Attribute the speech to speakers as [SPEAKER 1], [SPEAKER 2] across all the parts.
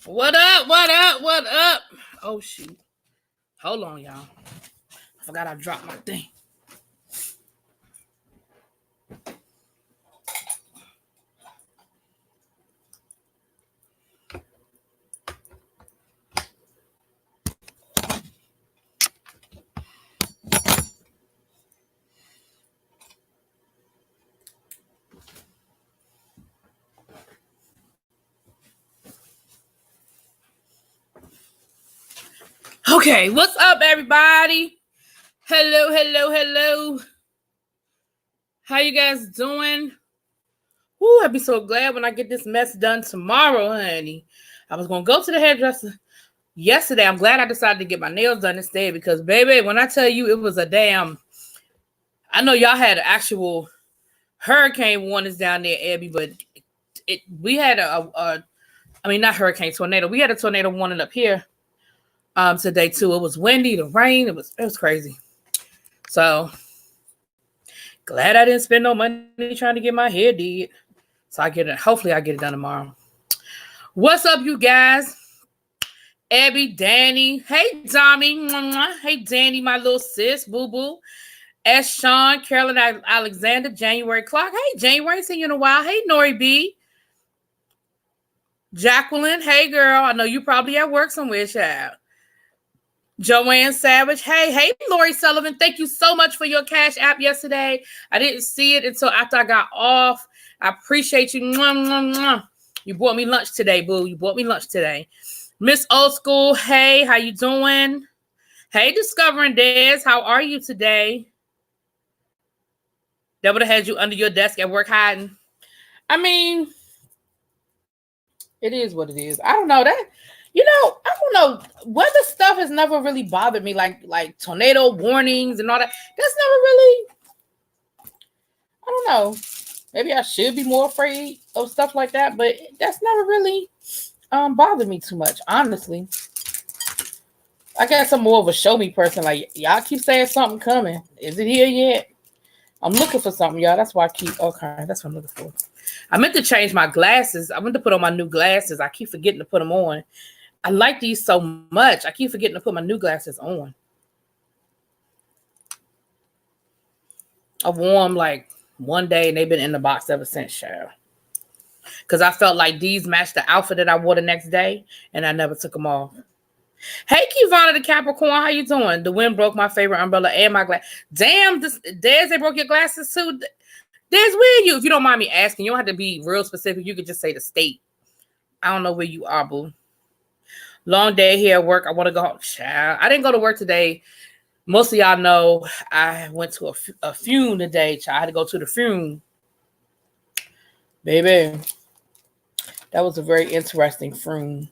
[SPEAKER 1] What up? What up? What up? Oh, shoot. Hold on, y'all. I forgot I dropped my thing. Okay, what's up, everybody? Hello, hello, hello. How you guys doing? Woo, I'd be so glad when I get this mess done tomorrow, honey. I was going to go to the hairdresser yesterday. I'm glad I decided to get my nails done instead because, baby, when I tell you it was a damn... I know y'all had an actual hurricane warnings down there, Abby, but we had not hurricane, tornado. We had a tornado warning up here today, too. It was windy, the rain. It was crazy. So, glad I didn't spend no money trying to get my hair did. So hopefully I get it done tomorrow. What's up, you guys? Abby, Danny. Hey, Tommy. Hey, Danny, my little sis, boo-boo. S. Sean, Carolyn Alexander, January Clark. Hey, January, seen you in a while. Hey, Nori B. Jacqueline. Hey, girl. I know you probably at work somewhere, child. Joanne Savage. Hey, Lori Sullivan. Thank you so much for your Cash App yesterday. I didn't see it until after I got off. I appreciate you. You bought me lunch today, boo. You bought me lunch today. Miss Old School. Hey, how you doing? Hey, Discovering Des. How are you today? That would have had you under your desk at work hiding. I mean, it is what it is. I don't know that. I don't know. Weather stuff has never really bothered me, like tornado warnings and all that. That's never really, I don't know. Maybe I should be more afraid of stuff like that, but that's never really bothered me too much, honestly. I guess I'm more of a show me person. Like, y'all keep saying something coming. Is it here yet? I'm looking for something, y'all. That's why okay, that's what I'm looking for. I meant to change my glasses. I meant to put on my new glasses. I keep forgetting to put them on. I like these so much. I keep forgetting to put my new glasses on. I wore them like one day and they've been in the box ever since, Cheryl. Because I felt like these matched the outfit that I wore the next day and I never took them off. Hey, Kivana the Capricorn, how you doing? The wind broke my favorite umbrella and my glass. Damn, Des, they broke your glasses too. Des, where are you? If you don't mind me asking, you don't have to be real specific. You could just say the state. I don't know where you are, boo. Long day here at work. I want to go home. Child, I didn't go to work today. Most of y'all know I went to a FUNE today. Child. I had to go to the FUNE. Baby, that was a very interesting FUNE.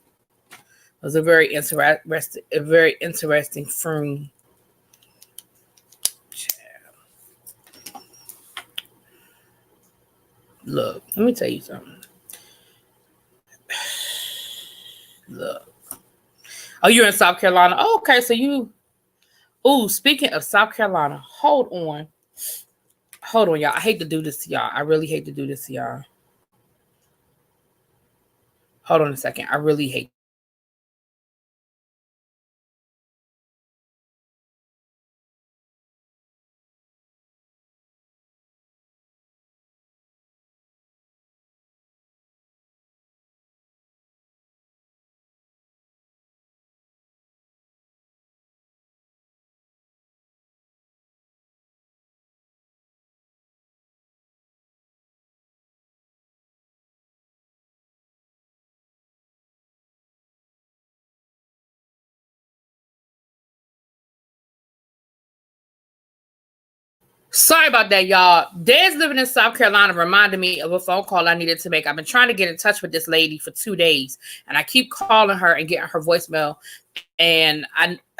[SPEAKER 1] It was a very interesting FUNE. Look, let me tell you something. Look. Oh, you're in South Carolina. Oh, okay, so you... Oh, speaking of South Carolina, hold on, y'all. I hate to do this to y'all. I really hate to do this to y'all. Hold on a second. I really hate. Sorry about that, y'all. Des living in South Carolina reminded me of a phone call I needed to make. I've been trying to get in touch with this lady for 2 days, and I keep calling her and getting her voicemail. And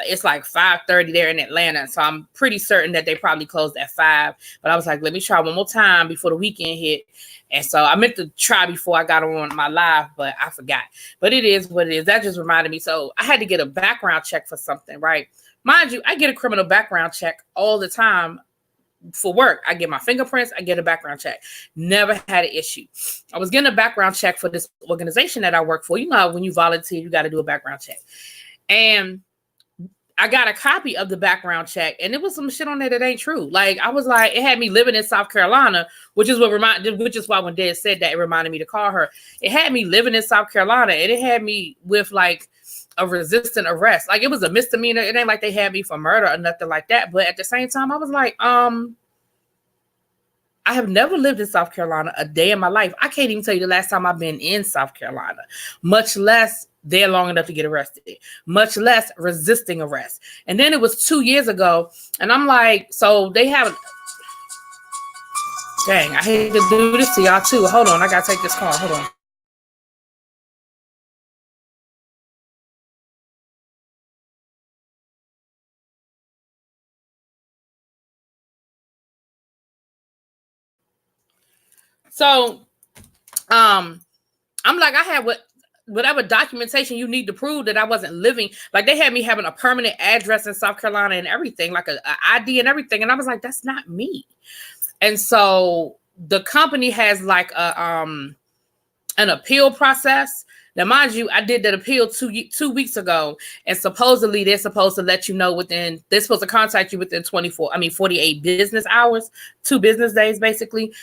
[SPEAKER 1] it's like 5:30 there in Atlanta, so I'm pretty certain that they probably closed at 5. But I was like, let me try one more time before the weekend hit. And so I meant to try before I got on my live, but I forgot. But it is what it is. That just reminded me. So I had to get a background check for something, right? Mind you, I get a criminal background check all the time for work. I get my fingerprints, I get a background check. Never had an issue. I was getting a background check for this organization that I work for. You know, when you volunteer, you got to do a background check. And I got a copy of the background check, and it was some shit on there that ain't true. Like, I was like, it had me living in South Carolina, which is why when Dad said that, it reminded me to call her. It had me living in South Carolina, and it had me with like a resistant arrest. Like, it was a misdemeanor. It ain't like they had me for murder or nothing like that. But at the same time, I was like, I have never lived in South Carolina a day in my life. I can't even tell you the last time I've been in South Carolina, much less there long enough to get arrested, much less resisting arrest. And then it was 2 years ago, and I'm like, so they have, dang, I hate to do this to y'all too. Hold on, I gotta take this call. Hold on. So, I'm like, I had whatever documentation you need to prove that I wasn't living. Like, they had me having a permanent address in South Carolina and everything, like a ID and everything. And I was like, that's not me. And so the company has like an appeal process. Now, mind you, I did that appeal 2 weeks ago, and supposedly they're supposed to let you know they're supposed to contact you within 48 business hours, 2 business days, basically.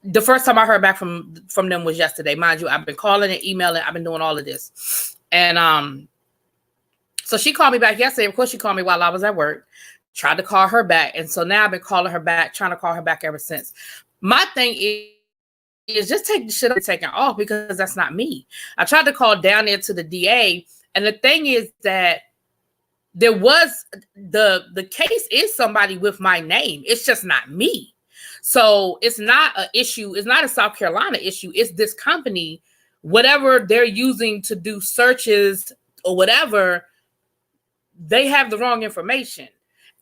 [SPEAKER 1] The first time I heard back from them was yesterday. Mind you, I've been calling and emailing. I've been doing all of this. And so she called me back yesterday. Of course, she called me while I was at work. Tried to call her back. And so now I've been calling her back, trying to call her back ever since. My thing is just take the shit I'm taking off, because that's not me. I tried to call down there to the DA. And the thing is that there was the case is somebody with my name. It's just not me. So it's not an issue. It's not a South Carolina issue. It's this company, whatever they're using to do searches or whatever, they have the wrong information.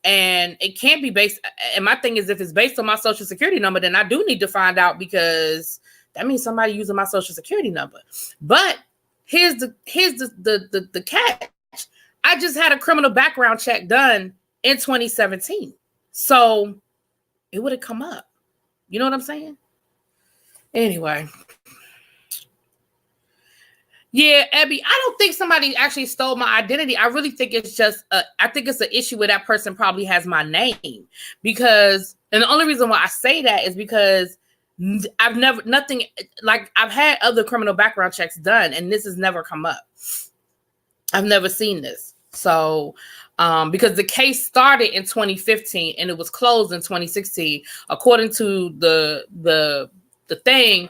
[SPEAKER 1] And it can't be based. And my thing is, if it's based on my social security number, then I do need to find out, because that means somebody using my social security number. But here's the catch. I just had a criminal background check done in 2017. So it would have come up. You know what I'm saying? Anyway. Yeah, Abby, I don't think somebody actually stole my identity. I really think it's just, I think it's an issue where that person probably has my name. Because, and the only reason why I say that is because I've had other criminal background checks done, and this has never come up. I've never seen this. So, because the case started in 2015 and it was closed in 2016, according to the thing,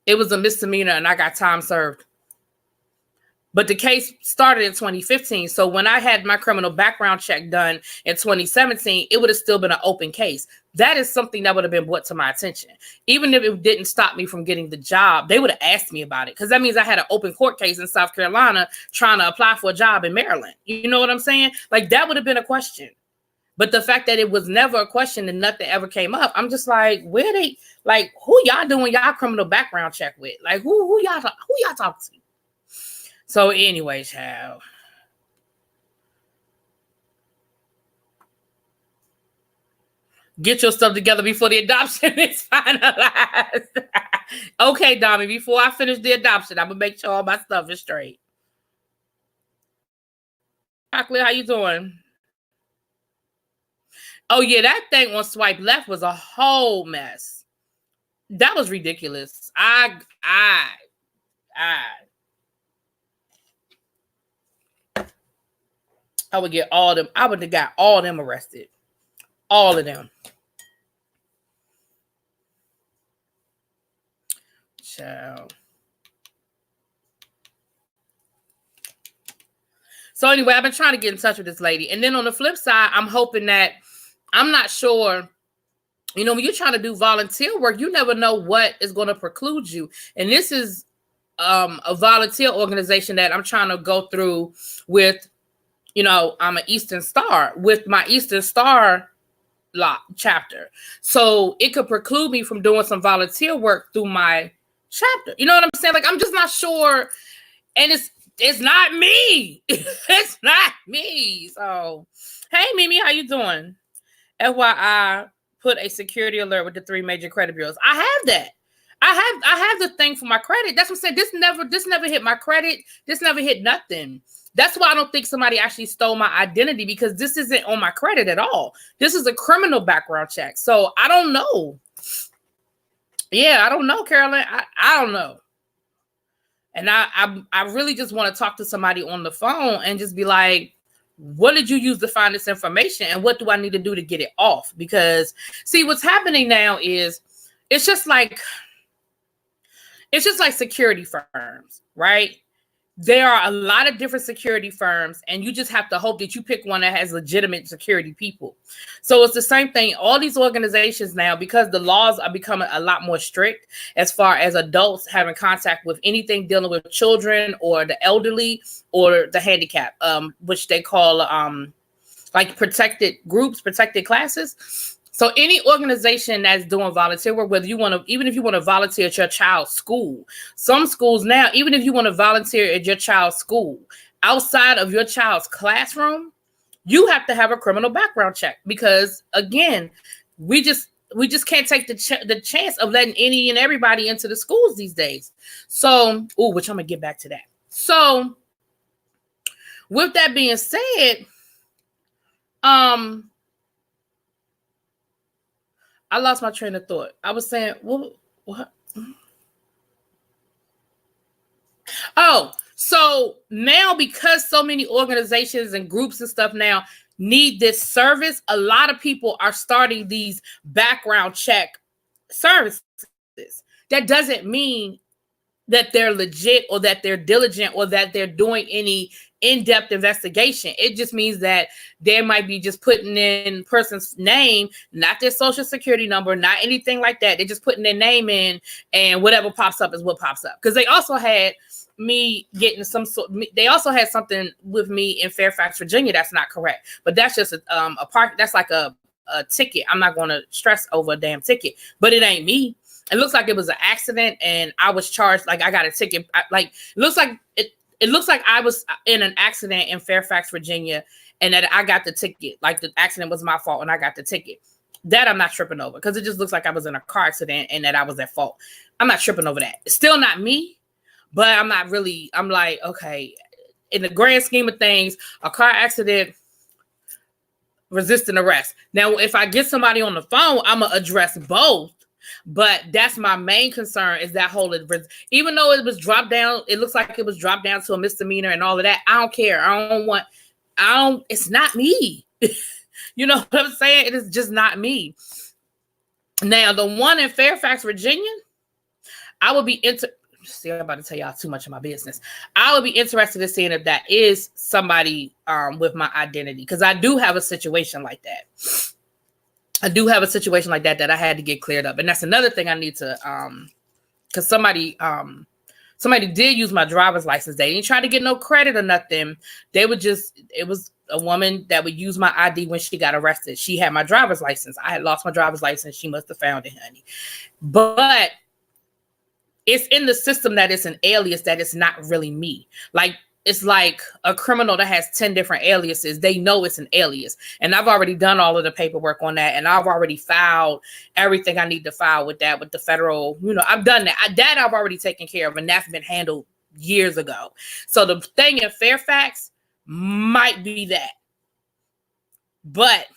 [SPEAKER 1] it was a misdemeanor and I got time served. But the case started in 2015. So when I had my criminal background check done in 2017, it would have still been an open case. That is something that would have been brought to my attention. Even if it didn't stop me from getting the job, they would have asked me about it, because that means I had an open court case in South Carolina trying to apply for a job in Maryland. You know what I'm saying? Like, that would have been a question. But the fact that it was never a question and nothing ever came up, I'm just like, who y'all doing y'all criminal background check with? Like, who y'all talking to? So anyway, child. Get your stuff together before the adoption is finalized. Okay, Dami, before I finish the adoption, I'm going to make sure all my stuff is straight. Chocolate, how you doing? Oh, yeah, that thing on swipe left was a whole mess. That was ridiculous. I would get all them. I would have got all them arrested. All of them. Child. So anyway, I've been trying to get in touch with this lady. And then on the flip side, I'm hoping that, I'm not sure, you know, when you're trying to do volunteer work, you never know what is going to preclude you. And this is a volunteer organization that I'm trying to go through with, you know, I'm an Eastern Star, with my Eastern Star chapter. So it could preclude me from doing some volunteer work through my chapter. You know what I'm saying? Like, I'm just not sure. And it's not me. It's not me. So, hey, Mimi, how you doing? FYI, put a security alert with the 3 major credit bureaus. I have that. I have the thing for my credit. That's what I'm saying. This never hit my credit. This never hit nothing. That's why I don't think somebody actually stole my identity, because this isn't on my credit at all. This is a criminal background check. So I don't know. Yeah, I don't know, Carolyn. I don't know. And I really just want to talk to somebody on the phone and just be like, what did you use to find this information? And what do I need to do to get it off? Because see, what's happening now is it's just like security firms, right? There are a lot of different security firms, and you just have to hope that you pick one that has legitimate security people. So it's the same thing. All these organizations now, because the laws are becoming a lot more strict as far as adults having contact with anything dealing with children or the elderly or the handicapped, which they call like protected groups, protected classes. So any organization that's doing volunteer work, whether you want to, even if you want to volunteer at your child's school, some schools now, even if you want to volunteer at your child's school, outside of your child's classroom, you have to have a criminal background check, because again, we just can't take the chance of letting any and everybody into the schools these days. So, which I'm gonna get back to that. So, with that being said, I lost my train of thought. I was saying, what? Oh, so now because so many organizations and groups and stuff now need this service, a lot of people are starting these background check services. That doesn't mean that they're legit or that they're diligent or that they're doing any in-depth investigation. It just means that they might be just putting in person's name, not their social security number, not anything like that. They're just putting their name in, and whatever pops up is what pops up. Because they also had me getting they also had something with me in Fairfax, Virginia that's not correct. But that's just a part, that's like a ticket. I'm not going to stress over a damn ticket, but it ain't me. It looks like it was an accident and I was charged. Like I got a ticket. It looks like I was in an accident in Fairfax, Virginia, and that I got the ticket. Like the accident was my fault and I got the ticket. That I'm not tripping over, because it just looks like I was in a car accident and that I was at fault. I'm not tripping over that. It's still not me, but I'm like, okay, in the grand scheme of things, a car accident, resisting arrest. Now, if I get somebody on the phone, I'm going to address both. But that's my main concern, is that whole, even though it was dropped down, it looks like it was dropped down to a misdemeanor and all of that. I don't care. It's not me. You know what I'm saying? It is just not me. Now, the one in Fairfax, Virginia, I would be I'm about to tell y'all too much of my business. I would be interested in seeing if that is somebody with my identity, because I do have a situation like that. That I had to get cleared up. And that's another thing I need to, because somebody did use my driver's license. They didn't try to get no credit or nothing. It was a woman that would use my ID when she got arrested. She had my driver's license. I had lost my driver's license. She must have found it, honey. But it's in the system that it's an alias, that it's not really me. Like, it's like a criminal that has 10 different aliases. They know it's an alias. And I've already done all of the paperwork on that. And I've already filed everything I need to file with that, with the federal, I've done that. That I've already taken care of. And that's been handled years ago. So the thing in Fairfax might be that. But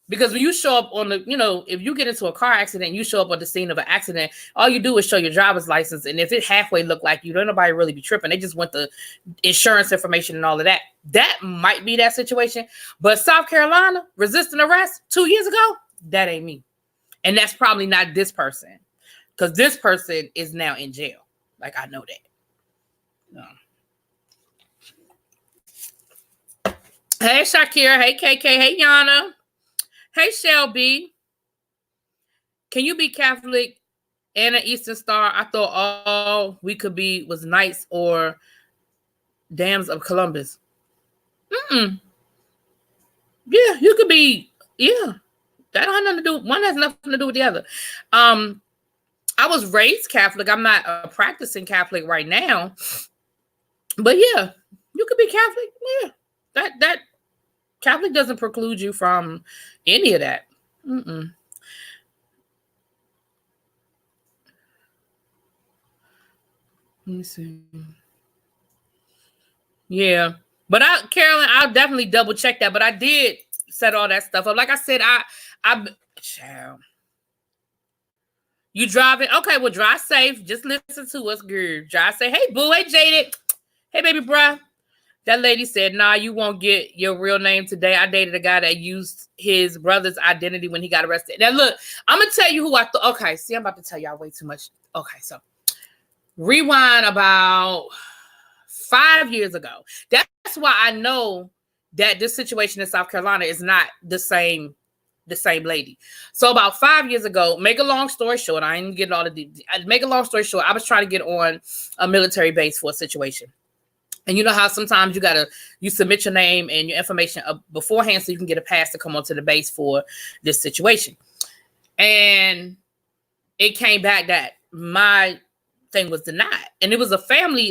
[SPEAKER 1] because when you show up on if you get into a car accident, you show up on the scene of an accident, all you do is show your driver's license. And if it halfway look like you, don't nobody really be tripping. They just want the insurance information and all of that. That might be that situation. But South Carolina, resisting arrest 2 years ago, that ain't me. And that's probably not this person, because this person is now in jail. Like, I know that. Hey, Shakira. Hey, KK. Hey, Yana. Hey, Shelby, can you be Catholic and an Eastern Star? I thought all we could be was Knights or Dams of Columbus. Yeah, you could be. Yeah, that don't have nothing to do. One has nothing to do with the other. I was raised Catholic. I'm not a practicing Catholic right now, but yeah, you could be Catholic. Yeah, that Catholic doesn't preclude you from any of that. Mm-mm. Let me see. Yeah. But Carolyn, I'll definitely double check that. But I did set all that stuff up. Like I said, child. You driving? Okay, well, drive safe. Just listen to us, girl. Drive safe. Hey, boo. Hey, Jaded. Hey, baby, bruh. That lady said, nah, you won't get your real name today. I dated a guy that used his brother's identity when he got arrested. Now, look, I'm going to tell you who I thought. Okay, see, I'm about to tell y'all way too much. Okay, so rewind about 5 years ago. That's why I know that this situation in South Carolina is not the same lady. So about 5 years ago, make a long story short, I ain't getting all the make a long story short, I was trying to get on a military base for a situation. And you know how sometimes you submit your name and your information beforehand so you can get a pass to come onto the base for this situation. And it came back that my thing was denied. And it was a family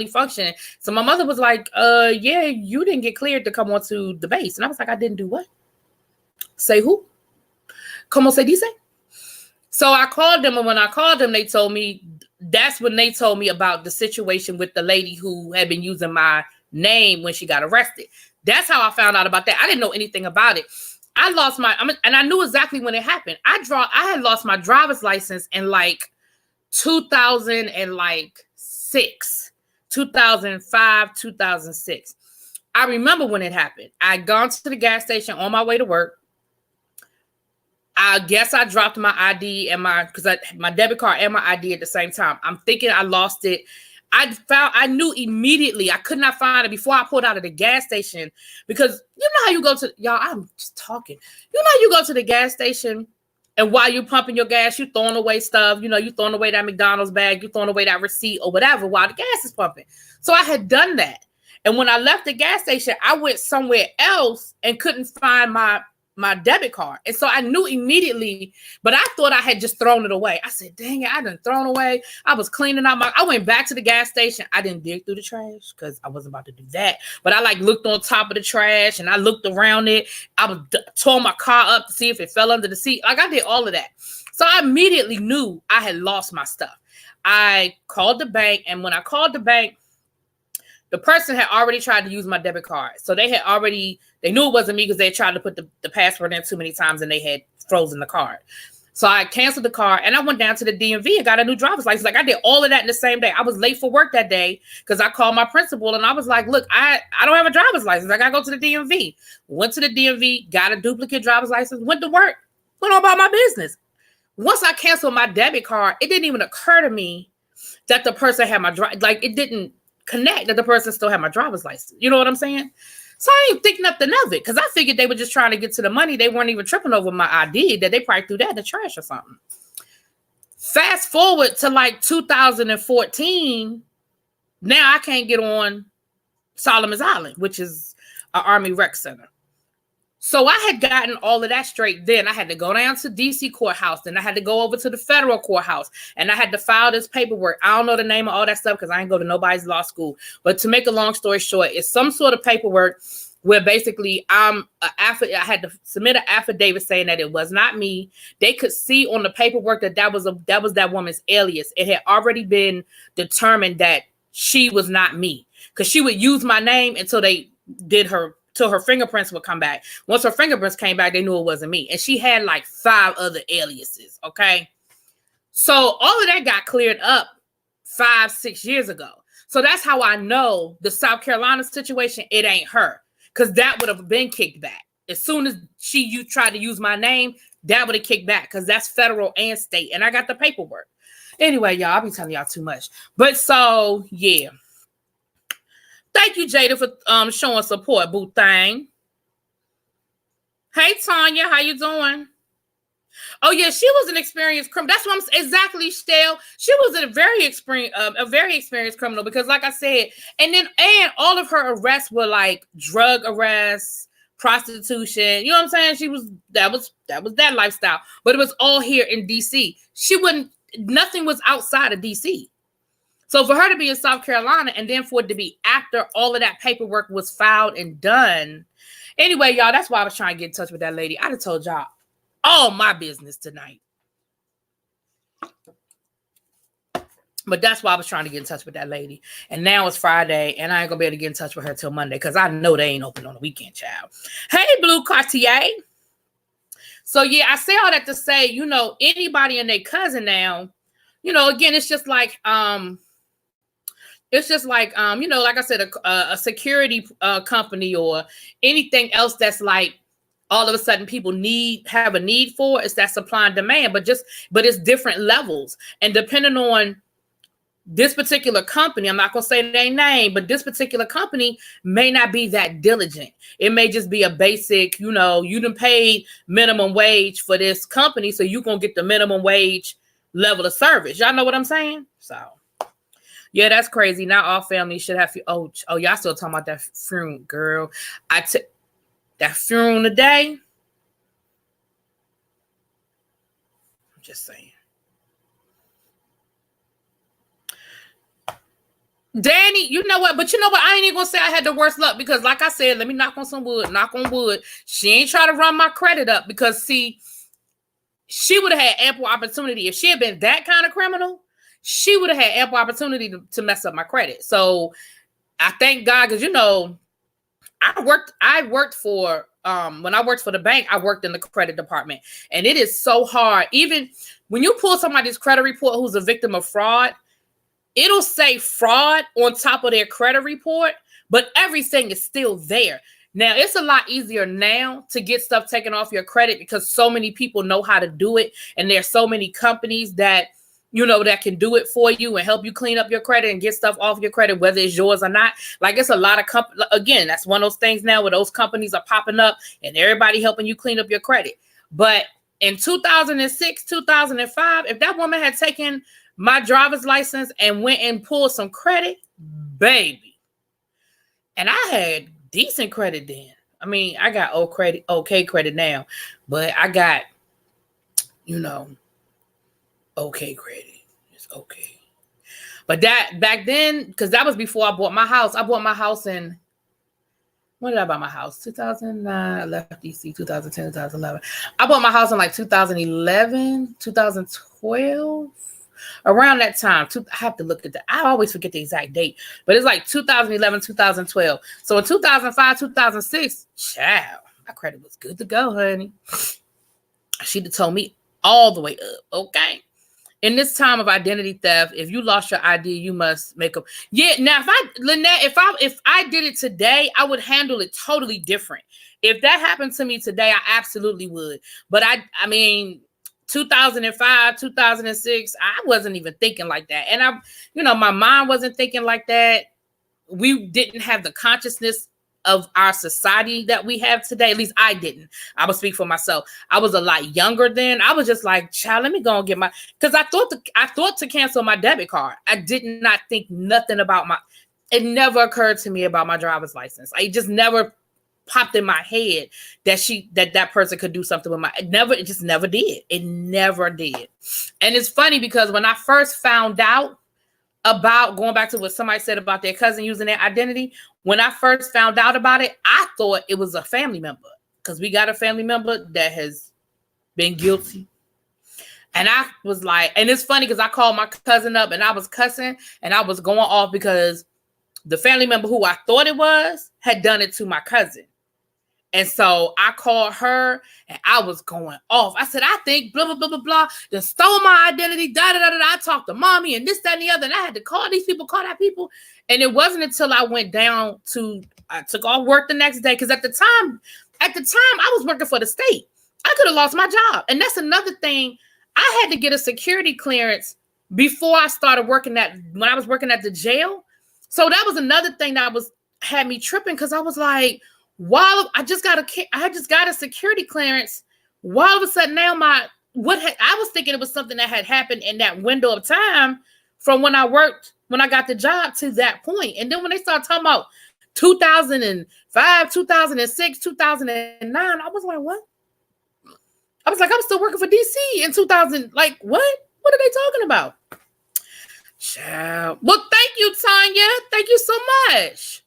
[SPEAKER 1] function. So my mother was like, yeah, you didn't get cleared to come onto the base. And I was like, I didn't do what? Say who? Como se dice? So I called them, and when I called them, that's when they told me about the situation with the lady who had been using my name when she got arrested. That's how I found out about that. I didn't know anything about it. I lost and I knew exactly when it happened. I had lost my driver's license in like 2006, 2005, 2006. I remember when it happened. I'd gone to the gas station on my way to work. I guess I dropped my ID and my debit card and my ID at the same time. I'm thinking I lost it. I knew immediately I could not find it before I pulled out of the gas station, because you know how you go to, y'all, I'm just talking. You know, you go to the gas station and while you're pumping your gas, you're throwing away stuff. You know, you're throwing away that McDonald's bag, you're throwing away that receipt or whatever while the gas is pumping. So I had done that. And when I left the gas station, I went somewhere else and couldn't find my debit card. And so I knew immediately, but I thought I had just thrown it away. I said, dang it, I done thrown away. I was cleaning out I went back to the gas station. I didn't dig through the trash because I wasn't about to do that. But I looked on top of the trash and I looked around it. I tore my car up to see if it fell under the seat. I did all of that. So I immediately knew I had lost my stuff. I called the bank, and when I called the bank, the person had already tried to use my debit card. So they knew it wasn't me because they had tried to put the password in too many times and they had frozen the card. So I canceled the card and I went down to the DMV and got a new driver's license. I did all of that in the same day. I was late for work that day because I called my principal and I was like, look, I don't have a driver's license. I got to go to the DMV. Went to the DMV, got a duplicate driver's license, went to work, went on about my business. Once I canceled my debit card, it didn't even occur to me that the person had it didn't connect that the person still had my driver's license. You know what I'm saying? So I ain't think nothing of it because I figured they were just trying to get to the money. They weren't even tripping over my ID, that they probably threw that in the trash or something. Fast forward to 2014. Now I can't get on Solomon's Island, which is an Army rec center. So I had gotten all of that straight. Then I had to go down to DC courthouse. Then I had to go over to the federal courthouse and I had to file this paperwork. I don't know the name of all that stuff because I ain't go to nobody's law school. But to make a long story short, it's some sort of paperwork where basically I had to submit an affidavit saying that it was not me. They could see on the paperwork that was that woman's alias. It had already been determined that she was not me because she would use my name until they did till her fingerprints would come back. Once her fingerprints came back, they knew it wasn't me. And she had 5 other aliases, okay? So all of that got cleared up 5-6 years ago. So that's how I know the South Carolina situation, it ain't her. Because that would have been kicked back. As soon as you tried to use my name, that would have kicked back because that's federal and state. And I got the paperwork. Anyway, y'all, I'll be telling y'all too much. But so, yeah. Thank you, Jada, for showing support, boo thing. Hey, Tanya, how you doing? Oh, yeah, she was an experienced criminal. That's what I'm saying. Exactly, Stell. She was a very experienced criminal because, like I said, and all of her arrests were drug arrests, prostitution. You know what I'm saying? That was that lifestyle. But it was all here in DC. Nothing was outside of DC. So for her to be in South Carolina and then for it to be after all of that paperwork was filed and done, Anyway, y'all, that's why I was trying to get in touch with that lady. I'd have told y'all all my business tonight. But that's why I was trying to get in touch with that lady. And now it's Friday, and I ain't going to be able to get in touch with her till Monday because I know they ain't open on the weekend, child. Hey, Blue Cartier. So, yeah, I say all that to say, you know, anybody and their cousin now, you know, again, it's just like, you know, like I said, a security company or anything else that's like all of a sudden people have a need for. It's that supply and demand, but it's different levels. And depending on this particular company, I'm not going to say their name, but this particular company may not be that diligent. It may just be a basic, you know, you done paid minimum wage for this company, so you're going to get the minimum wage level of service. Y'all know what I'm saying? So, yeah, that's crazy. Not all families should have, y'all still talking about that FUNE, girl. I took that FUNE today. I'm just saying. Danny, you know what? But you know what? I ain't even gonna say I had the worst luck because, like I said, let me knock on some wood. Knock on wood. She ain't try to run my credit up because, see, she would have had ample opportunity. If she had been that kind of criminal, she would have had ample opportunity to mess up my credit. So I thank God because, you know, I worked for when I worked for the bank, I worked in the credit department, and it is so hard. Even when you pull somebody's credit report who's a victim of fraud, it'll say fraud on top of their credit report, but everything is still there. Now, it's a lot easier now to get stuff taken off your credit because so many people know how to do it. And there's so many companies that, you know, that can do it for you and help you clean up your credit and get stuff off your credit, whether it's yours or not. Like, it's a lot of companies. Again, that's one of those things now where those companies are popping up and everybody helping you clean up your credit. But in 2006, 2005, if that woman had taken my driver's license and went and pulled some credit, baby. And I had decent credit then. I mean, I got okay credit now, but I got, you know, okay credit. It's okay. But that back then, because that was before I bought my house. I bought my house in, when did I buy my house? 2009, I left DC, 2010, 2011. I bought my house in like 2011, 2012. Around that time, I have to look at that. I always forget the exact date, but it's like 2011, 2012. So in 2005, 2006, child, my credit was good to go, honey. She'd have told me all the way up, okay? In this time of identity theft, if you lost your ID, you must make a. Yeah, now if I did it today, I would handle it totally different. If that happened to me today, I absolutely would. But I mean, 2005, 2006, I wasn't even thinking like that. And my mind wasn't thinking like that. We didn't have the consciousness of our society that we have today. At least I didn't. I will speak for myself. I was a lot younger then. I was just like, child, let me go and get because I thought to cancel my debit card. I did not think nothing about it never occurred to me about my driver's license. I just never popped in my head that person could do something with it just never did. It never did. And it's funny because when I first found out about, going back to what somebody said about their cousin using their identity, when I first found out about it, I thought it was a family member because we got a family member that has been guilty. And I was like, and it's funny because I called my cousin up and I was cussing and I was going off because the family member who I thought it was had done it to my cousin. And so I called her and I was going off. I said, I think blah, blah, blah, blah, blah. They stole my identity. Da, da, da, da. I talked to mommy and this, that, and the other. And I had to call these people, call that people. And it wasn't until I went down I took off work the next day. Because at the time, I was working for the state. I could have lost my job. And that's another thing. I had to get a security clearance before I started when I was working at the jail. So that was another thing that had me tripping because I was like, while I just got a security clearance, while all of a sudden now I was thinking it was something that had happened in that window of time from when I got the job to that point. And then when they started talking about 2005, 2006, 2009, I was like, what? I was like, I'm still working for DC in 2000. Like, what? What are they talking about? Child. Well, thank you, Tanya. Thank you so much.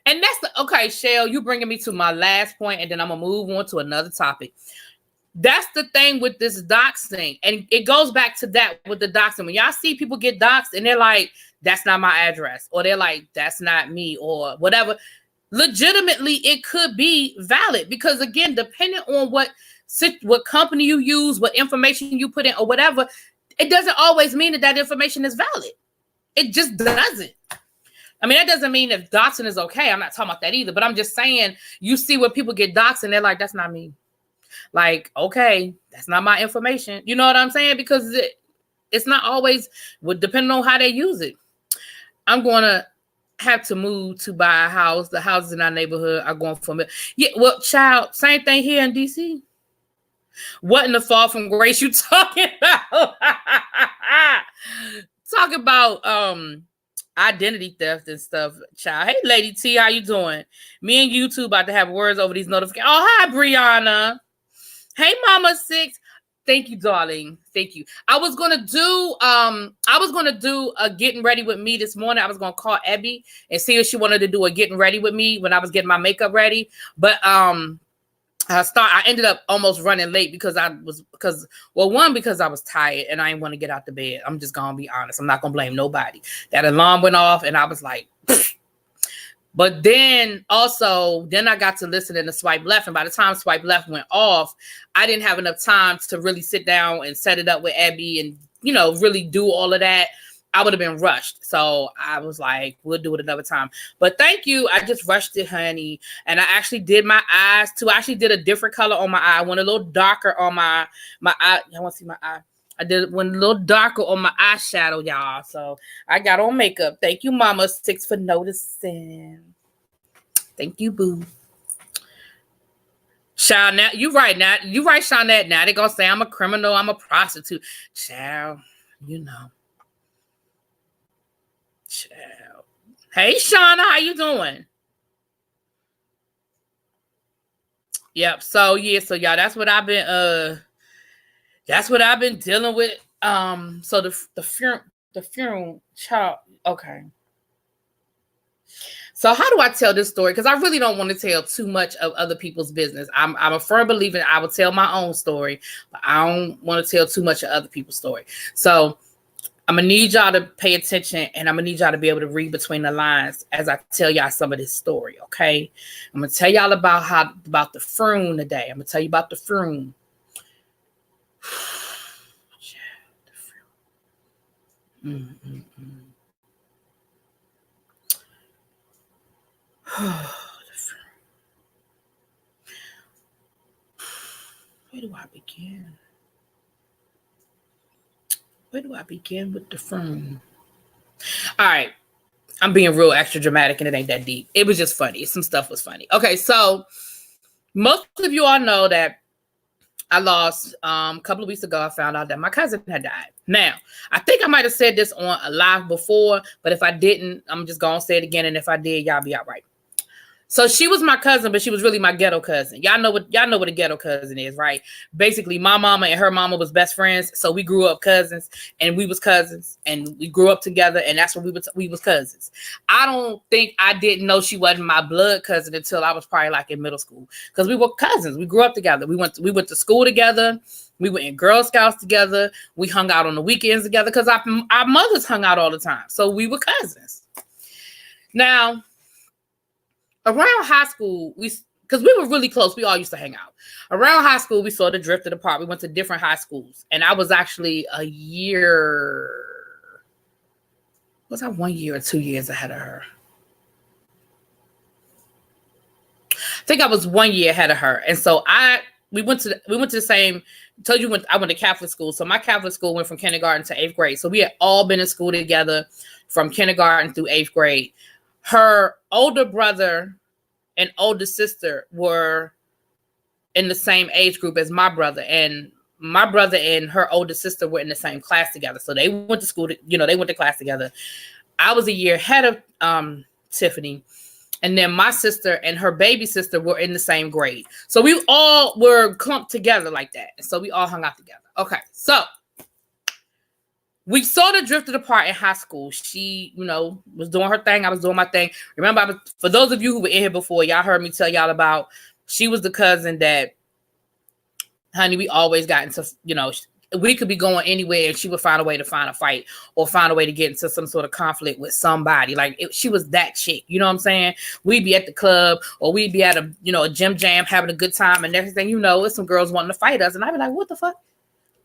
[SPEAKER 1] And that's okay, Shell, you bringing me to my last point, and then I'm going to move on to another topic. That's the thing with this dox thing. And it goes back to that with the doxing. When y'all see people get doxed and they're like, that's not my address, or they're like, that's not me, or whatever. Legitimately, it could be valid because, again, depending on what company you use, what information you put in, or whatever, it doesn't always mean that that information is valid. It just doesn't. I mean, that doesn't mean that doxing is okay. I'm not talking about that either. But I'm just saying, you see where people get doxed and they're like, that's not me. Like, okay, that's not my information. You know what I'm saying? Because it's not always, depending on how they use it. I'm going to have to move to buy a house. The houses in our neighborhood are going for me. Yeah, well, child, same thing here in D.C. What in the fall from grace you talking about? Talk about identity theft and stuff, child. Hey, Lady T, how you doing? Me and you two about to have words over these notifications. Oh, hi, Brianna. Hey, Mama Six. Thank you, darling. Thank you. I was gonna do a getting ready with me this morning. I was gonna call Abby and see if she wanted to do a getting ready with me when I was getting my makeup ready. But I ended up almost running late because I was tired and I didn't want to get out the bed. I'm just gonna be honest. I'm not gonna blame nobody. That alarm went off and I was like, pfft. But then I got to listen to Swipe Left. And by the time Swipe Left went off, I didn't have enough time to really sit down and set it up with Abby and, really do all of that. I would have been rushed. So I was like, we'll do it another time. But thank you. I just rushed it, honey. And I actually did my eyes too. I actually did a different color on my eye. I went a little darker on my eye. I want to see my eye. I did one a little darker on my eyeshadow, y'all. So I got on makeup. Thank you, Mama Six, for noticing. Thank you, boo. Shawnette, you right now. You right, Shawnette. Now they're gonna say I'm a criminal, I'm a prostitute. Child, Child. Hey, Shauna, how you doing? Yep. So y'all, that's what I've been dealing with. So the funeral child. Okay. So how do I tell this story? Because I really don't want to tell too much of other people's business. I'm a firm believer I will tell my own story, but I don't want to tell too much of other people's story. So I'm going to need y'all to pay attention, and I'm going to need y'all to be able to read between the lines as I tell y'all some of this story, okay? I'm going to tell y'all about the FUNE today. I'm going to tell you about the FUNE. Where do I begin? Where do I begin with the FUNE? All right. I'm being real extra dramatic and it ain't that deep. It was just funny. Some stuff was funny. Okay, so most of you all know that I lost a couple of weeks ago. I found out that my cousin had died. Now, I think I might have said this on a live before, but if I didn't, I'm just going to say it again. And if I did, y'all be all right. So she was my cousin, but she was really my ghetto cousin. Y'all know what a ghetto cousin is, right? Basically, my mama and her mama was best friends. So we grew up cousins and we was cousins and we grew up together. And that's when we was cousins. I don't think I didn't know she wasn't my blood cousin until I was probably like in middle school because we were cousins. We grew up together. We went to school together. We went in Girl Scouts together. We hung out on the weekends together because our mothers hung out all the time. So we were cousins. Now, around high school, because we were really close, we all used to hang out. Around high school, we sort of drifted apart. We went to different high schools. And I was actually was I 1 year or 2 years ahead of her? I think I was 1 year ahead of her. And so we went to the same, I went to Catholic school. So my Catholic school went from kindergarten to 8th grade. So we had all been in school together from kindergarten through 8th grade. Her older brother and older sister were in the same age group as my brother. And my brother and her older sister were in the same class together. So they went to school, they went to class together. I was a year ahead of Tiffany. And then my sister and her baby sister were in the same grade. So we all were clumped together like that. So we all hung out together. Okay, so we sort of drifted apart in high school. She, was doing her thing. I was doing my thing. Remember, for those of you who were in here before, y'all heard me tell y'all about, she was the cousin that, honey, we always got into, we could be going anywhere and she would find a way to find a fight or find a way to get into some sort of conflict with somebody. Like she was that chick, you know what I'm saying? We'd be at the club or we'd be at a gym jam having a good time, and next thing you know, it's some girls wanting to fight us. And I'd be like, what the fuck?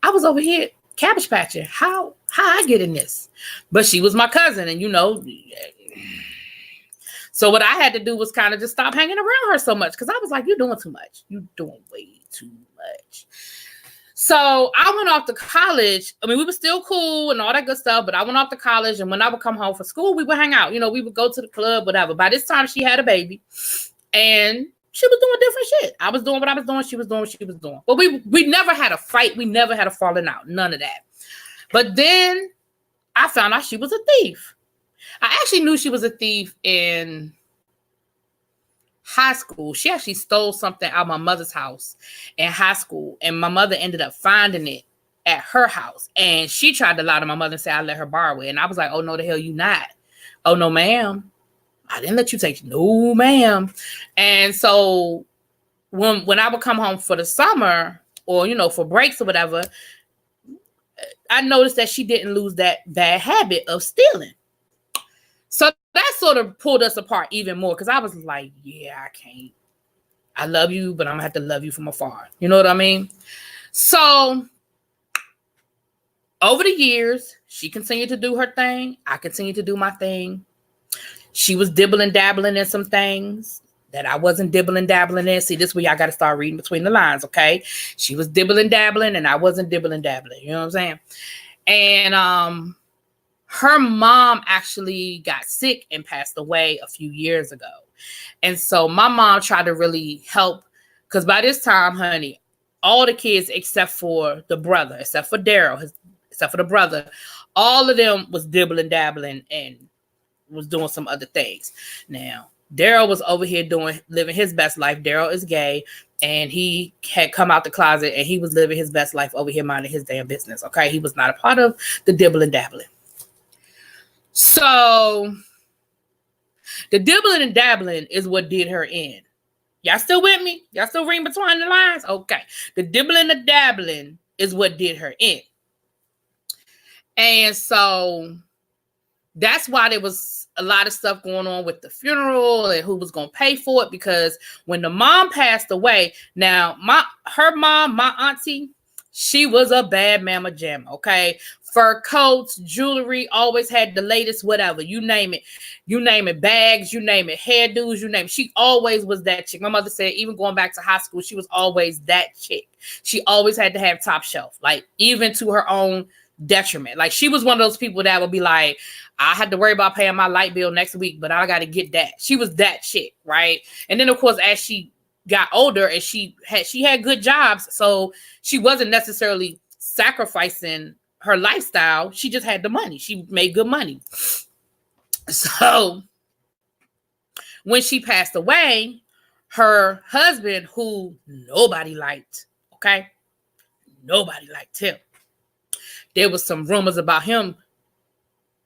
[SPEAKER 1] I was over here cabbage patching. How I get in this? But she was my cousin, and so what I had to do was kind of just stop hanging around her so much, because I was like, you're doing too much. You're doing way too much. So I went off to college. I mean, we were still cool and all that good stuff, but I went off to college, and when I would come home from school, we would hang out. We would go to the club, whatever. By this time, she had a baby, and she was doing different shit. I was doing what I was doing. She was doing what she was doing. But we never had a fight. We never had a falling out. None of that. But then I found out she was a thief. I actually knew she was a thief in high school. She actually stole something out of my mother's house in high school, and my mother ended up finding it at her house. And she tried to lie to my mother and say I let her borrow it. And I was like, oh, no, the hell you not. Oh, no, ma'am. I didn't let you take it. No, ma'am. And so when I would come home for the summer or, for breaks or whatever, I noticed that she didn't lose that bad habit of stealing. So that sort of pulled us apart even more, because I was like, yeah, I can't. I love you, but I'm going to have to love you from afar. You know what I mean? So over the years, she continued to do her thing. I continued to do my thing. She was dibbling dabbling in some things that I wasn't dibbling dabbling in. See, this is where y'all got to start reading between the lines, okay? She was dibbling dabbling and I wasn't dibbling dabbling. You know what I'm saying? And her mom actually got sick and passed away a few years ago. And so my mom tried to really help, because by this time, honey, all the kids except for the brother, except for Daryl, except for the brother, all of them was dibbling dabbling and was doing some other things. Now, Daryl was over here living his best life. Daryl is gay, and he had come out the closet, and he was living his best life over here minding his damn business, okay? He was not a part of the dibbling dabbling. So the dibbling and dabbling is what did her in. Y'all still with me? Y'all still reading between the lines? Okay. The dibbling and dabbling is what did her in. And so that's why there was a lot of stuff going on with the funeral and who was going to pay for it, because when the mom passed away, now her mom, my auntie, she was a bad mama jamma, okay? Fur coats, jewelry, always had the latest whatever, you name it, bags, you name it, hairdos, you name it. She always was that chick. My mother said even going back to high school, she was always that chick. She always had to have top shelf, like even to her own detriment. Like she was one of those people that would be like, I had to worry about paying my light bill next week, but I got to get that. She was that chick, right? And then of course, as she got older and she had good jobs, so she wasn't necessarily sacrificing her lifestyle. She just had the money. She made good money. So when she passed away, her husband, who nobody liked, okay? Nobody liked him. There was some rumors about him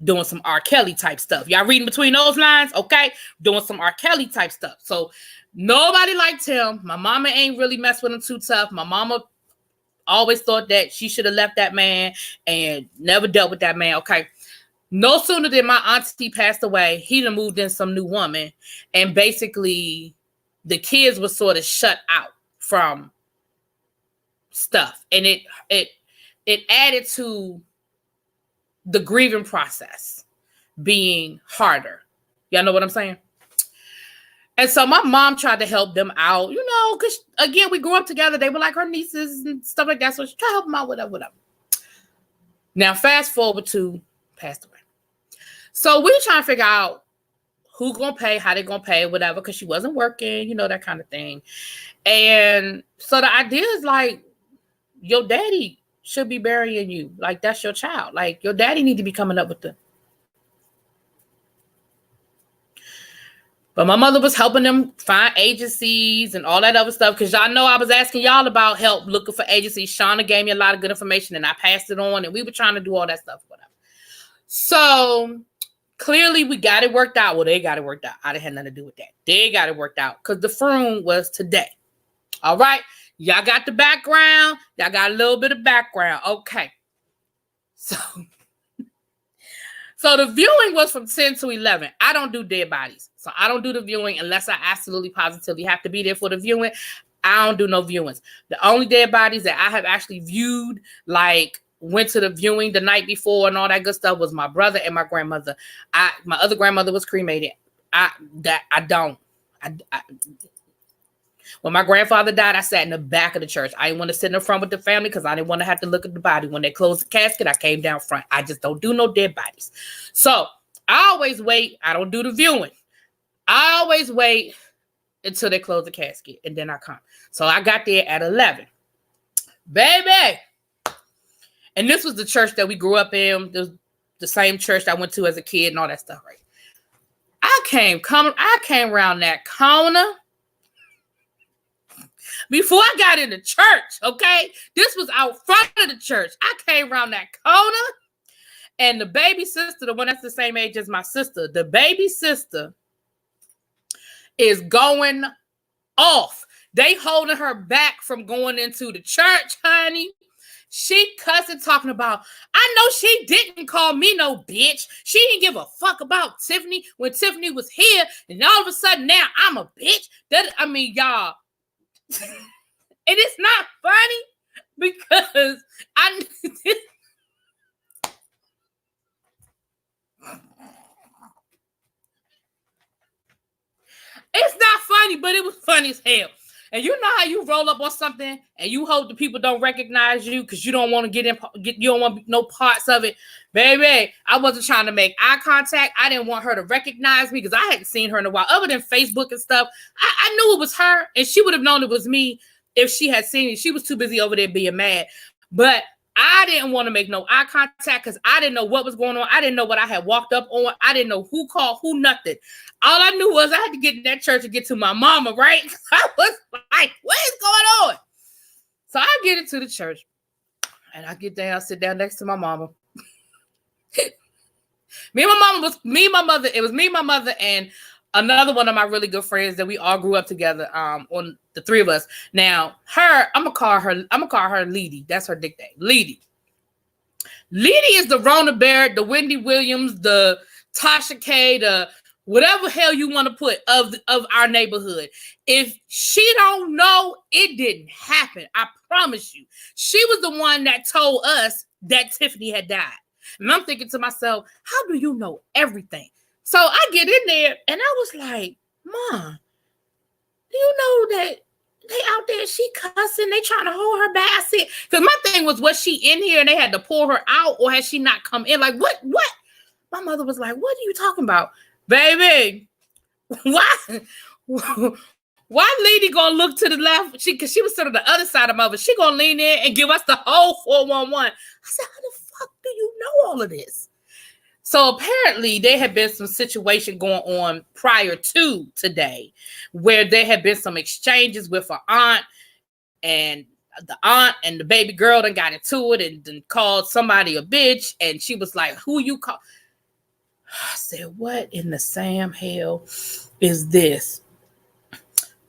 [SPEAKER 1] doing some R. Kelly type stuff. Y'all reading between those lines? Okay. Doing some R. Kelly type stuff. So nobody liked him. My mama ain't really messed with him too tough. My mama always thought that she should have left that man and never dealt with that man. Okay. No sooner than my auntie passed away, he done moved in some new woman. And basically the kids were sort of shut out from stuff. And it added to the grieving process being harder. Y'all know what I'm saying? And so my mom tried to help them out, because again, we grew up together. They were like her nieces and stuff like that. So she tried to help them out, whatever. Now, fast forward to passed away. So we're trying to figure out who gonna pay, how they gonna pay, whatever, because she wasn't working, that kind of thing. And so the idea is like, your daddy should be burying you. Like, that's your child. Like, your daddy need to be coming up with the. But my mother was helping them find agencies and all that other stuff, because y'all know I was asking y'all about help looking for agencies. Shauna gave me a lot of good information and I passed it on, and we were trying to do all that stuff, whatever. So clearly we got it worked out. Well, they got it worked out. I didn't have nothing to do with that. They got it worked out because the FUNE was today. All right. Y'all got the background. Y'all got a little bit of background. Okay. So the viewing was from 10 to 11. I don't do dead bodies. So I don't do the viewing unless I absolutely positively have to be there for the viewing. I don't do no viewings. The only dead bodies that I have actually viewed, like went to the viewing the night before and all that good stuff, was my brother and my grandmother. My other grandmother was cremated. When my grandfather died, I sat in the back of the church. I didn't want to sit in the front with the family because I didn't want to have to look at the body. When they closed the casket, I came down front. I just don't do no dead bodies. So I always wait. I don't do the viewing. I always wait until they close the casket, and then I come. So I got there at 11. Baby! And this was the church that we grew up in. The same church I went to as a kid and all that stuff, right? I came around that corner before I got in the church, okay? This was out front of the church. I came around that corner, and the baby sister, the one that's the same age as my sister, the baby sister is going off. They holding her back from going into the church, honey. She cussing, talking about, I know she didn't call me no bitch. She didn't give a fuck about Tiffany when Tiffany was here, and all of a sudden now I'm a bitch. Y'all. And it's not funny because it's not funny, but it was funny as hell. And you know how you roll up on something and you hope the people don't recognize you because you don't want to you don't want no parts of it. Baby, I wasn't trying to make eye contact. I didn't want her to recognize me because I hadn't seen her in a while. Other than Facebook and stuff, I knew it was her, and she would have known it was me if she had seen me. She was too busy over there being mad. But I didn't want to make no eye contact because I didn't know what was going on. I didn't know what I had walked up on. I didn't know who called, who, nothing. All I knew was I had to get in that church and get to my mama, right? I was like, what is going on? So I get into the church and I get down, sit down next to my mama. It was me, my mother, and another one of my really good friends that we all grew up together, on the three of us. Now, I'm gonna call her Leedy. That's her nickname, Leedy. Leedy is the Rona Barrett, the Wendy Williams, the Tasha K, the whatever hell you want to put of our neighborhood. If she don't know, it didn't happen. I promise you. She was the one that told us that Tiffany had died. And I'm thinking to myself, how do you know everything? So I get in there and I was like, Mom, do you know that they out there, she cussing, they trying to hold her back? I said, because my thing was she in here and they had to pull her out, or has she not come in? Like, what? My mother was like, what are you talking about? Baby, why Lady gonna look to the left? Because she was sort of the other side of mother. She gonna lean in and give us the whole 411. I said, how the fuck do you know all of this? So apparently there had been some situation going on prior to today where there had been some exchanges with her aunt, and the aunt and the baby girl done got into it and then called somebody a bitch. And she was like, who you call? I said, what in the Sam hell is this?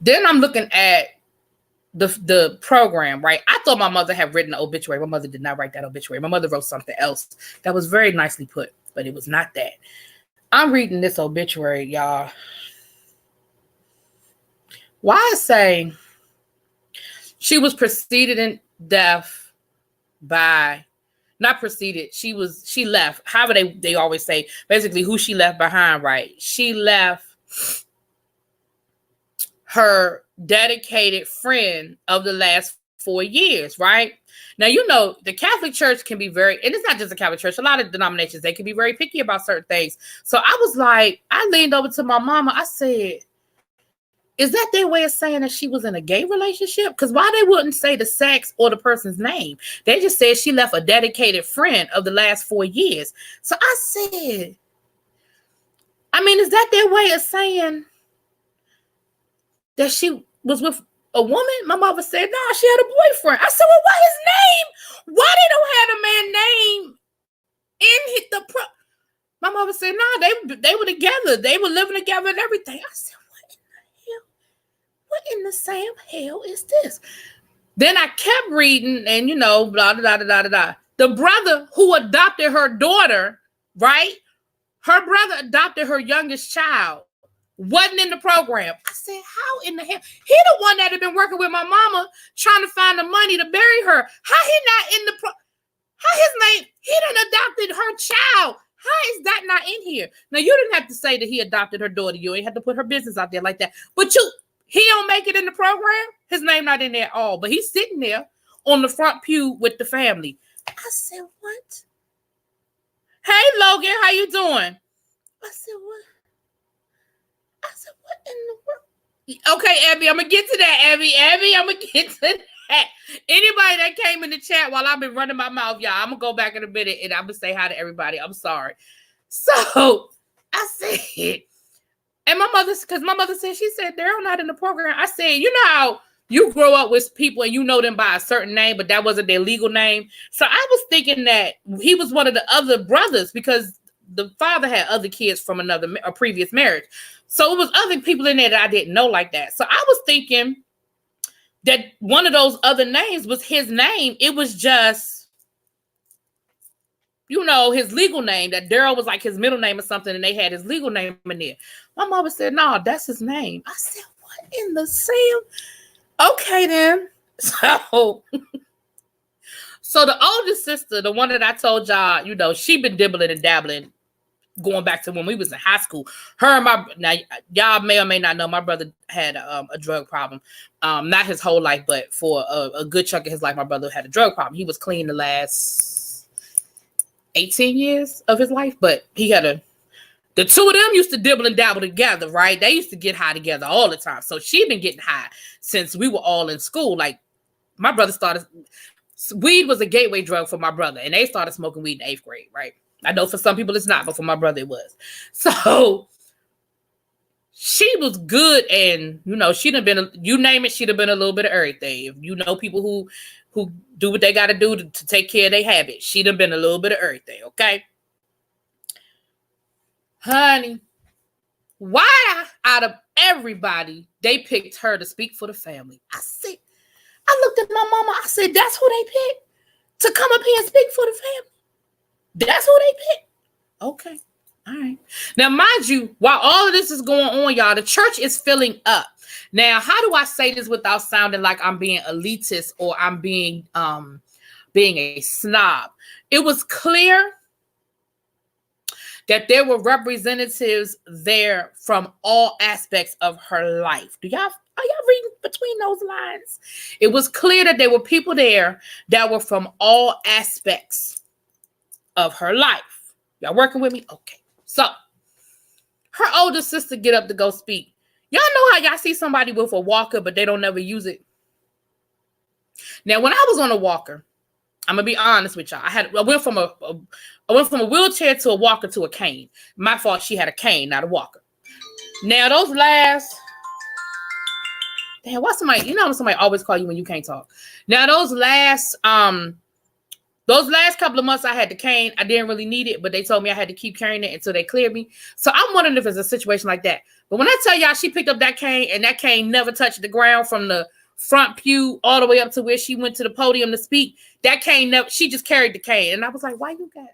[SPEAKER 1] Then I'm looking at the program, right? I thought my mother had written an obituary. My mother did not write that obituary. My mother wrote something else that was very nicely put, but it was not that. I'm reading this obituary, y'all. Why I say she was preceded in death by, not preceded, she left. However they always say, basically who she left behind, right? She left her dedicated friend of the last 4 years, right? Now, you know, the Catholic Church can be very, and it's not just the Catholic Church, a lot of denominations, they can be very picky about certain things. So I was like, I leaned over to my mama. I said, is that their way of saying that she was in a gay relationship? Because why they wouldn't say the sex or the person's name? They just said she left a dedicated friend of the last 4 years. So I said, I mean, is that their way of saying that she was with a woman? My mother said, no, she had a boyfriend. I said, well, what his name? Why they don't have a man's name in the mother said, no, they were together. They were living together and everything. I said, what in the hell? What in the same hell is this? Then I kept reading and, blah, blah, blah, blah, blah. The brother who adopted her daughter, right? Her brother adopted her youngest child. Wasn't in the program. I said, how in the hell? He the one that had been working with my mama trying to find the money to bury her. How he not in the how his name? He done adopted her child. How is that not in here? Now, you didn't have to say that he adopted her daughter. You ain't had to put her business out there like that. But he don't make it in the program. His name not in there at all. But he's sitting there on the front pew with the family. I said, what? Hey, Logan, how you doing? I said, what? I said, what in the world? Okay, Abby, I'm going to get to that, Abby, I'm going to get to that. Anybody that came in the chat while I've been running my mouth, y'all, I'm going to go back in a minute and I'm going to say hi to everybody. I'm sorry. So, I said, and my mother said, she said, Daryl not in the program. I said, you know how you grow up with people and you know them by a certain name, but that wasn't their legal name. So I was thinking that he was one of the other brothers because the father had other kids from a previous marriage. So it was other people in there that I didn't know like that. So I was thinking that one of those other names was his name. It was just, his legal name, that Daryl was like his middle name or something, and they had his legal name in there. My mama said, no, that's his name. I said, what in the Sam? Okay, then. So the oldest sister, the one that I told y'all, she been dibbling and dabbling going back to when we was in high school. Her and now y'all may or may not know, my brother had a drug problem. Not his whole life, but for a good chunk of his life, my brother had a drug problem. He was clean the last 18 years of his life, but he had the two of them used to dibble and dabble together, right? They used to get high together all the time. So she been getting high since we were all in school. Like, my brother weed was a gateway drug for my brother, and they started smoking weed in 8th grade, right? I know for some people it's not, but for my brother it was. So she was good, and she'd have been, you name it, she'd have been a little bit of everything. If people who do what they got to do to take care of their habits, she'd have been a little bit of everything, okay? Honey, why out of everybody they picked her to speak for the family? I looked at my mama, I said, that's who they picked to come up here and speak for the family? That's who they picked? Okay. All right. Now, mind you, while all of this is going on, y'all, the church is filling up. Now, how do I say this without sounding like I'm being elitist or I'm being a snob? It was clear that there were representatives there from all aspects of her life. Are y'all reading between those lines? It was clear that there were people there that were from all aspects of her life. Y'all working with me? Okay. So her older sister get up to go speak. Y'all know how y'all see somebody with a walker, but they don't never use it. Now, when I was on a walker, I'm gonna be honest with y'all. I went from a wheelchair to a walker to a cane. My fault. She had a cane, not a walker. Now those last, damn, what's somebody? Somebody always call you when you can't talk. Now those last couple of months I had the cane. I didn't really need it, but they told me I had to keep carrying it until they cleared me. So I'm wondering if it's a situation like that. But when I tell y'all she picked up that cane and that cane never touched the ground from the front pew all the way up to where she went to the podium to speak, that cane never, she just carried the cane. And I was like, why you got,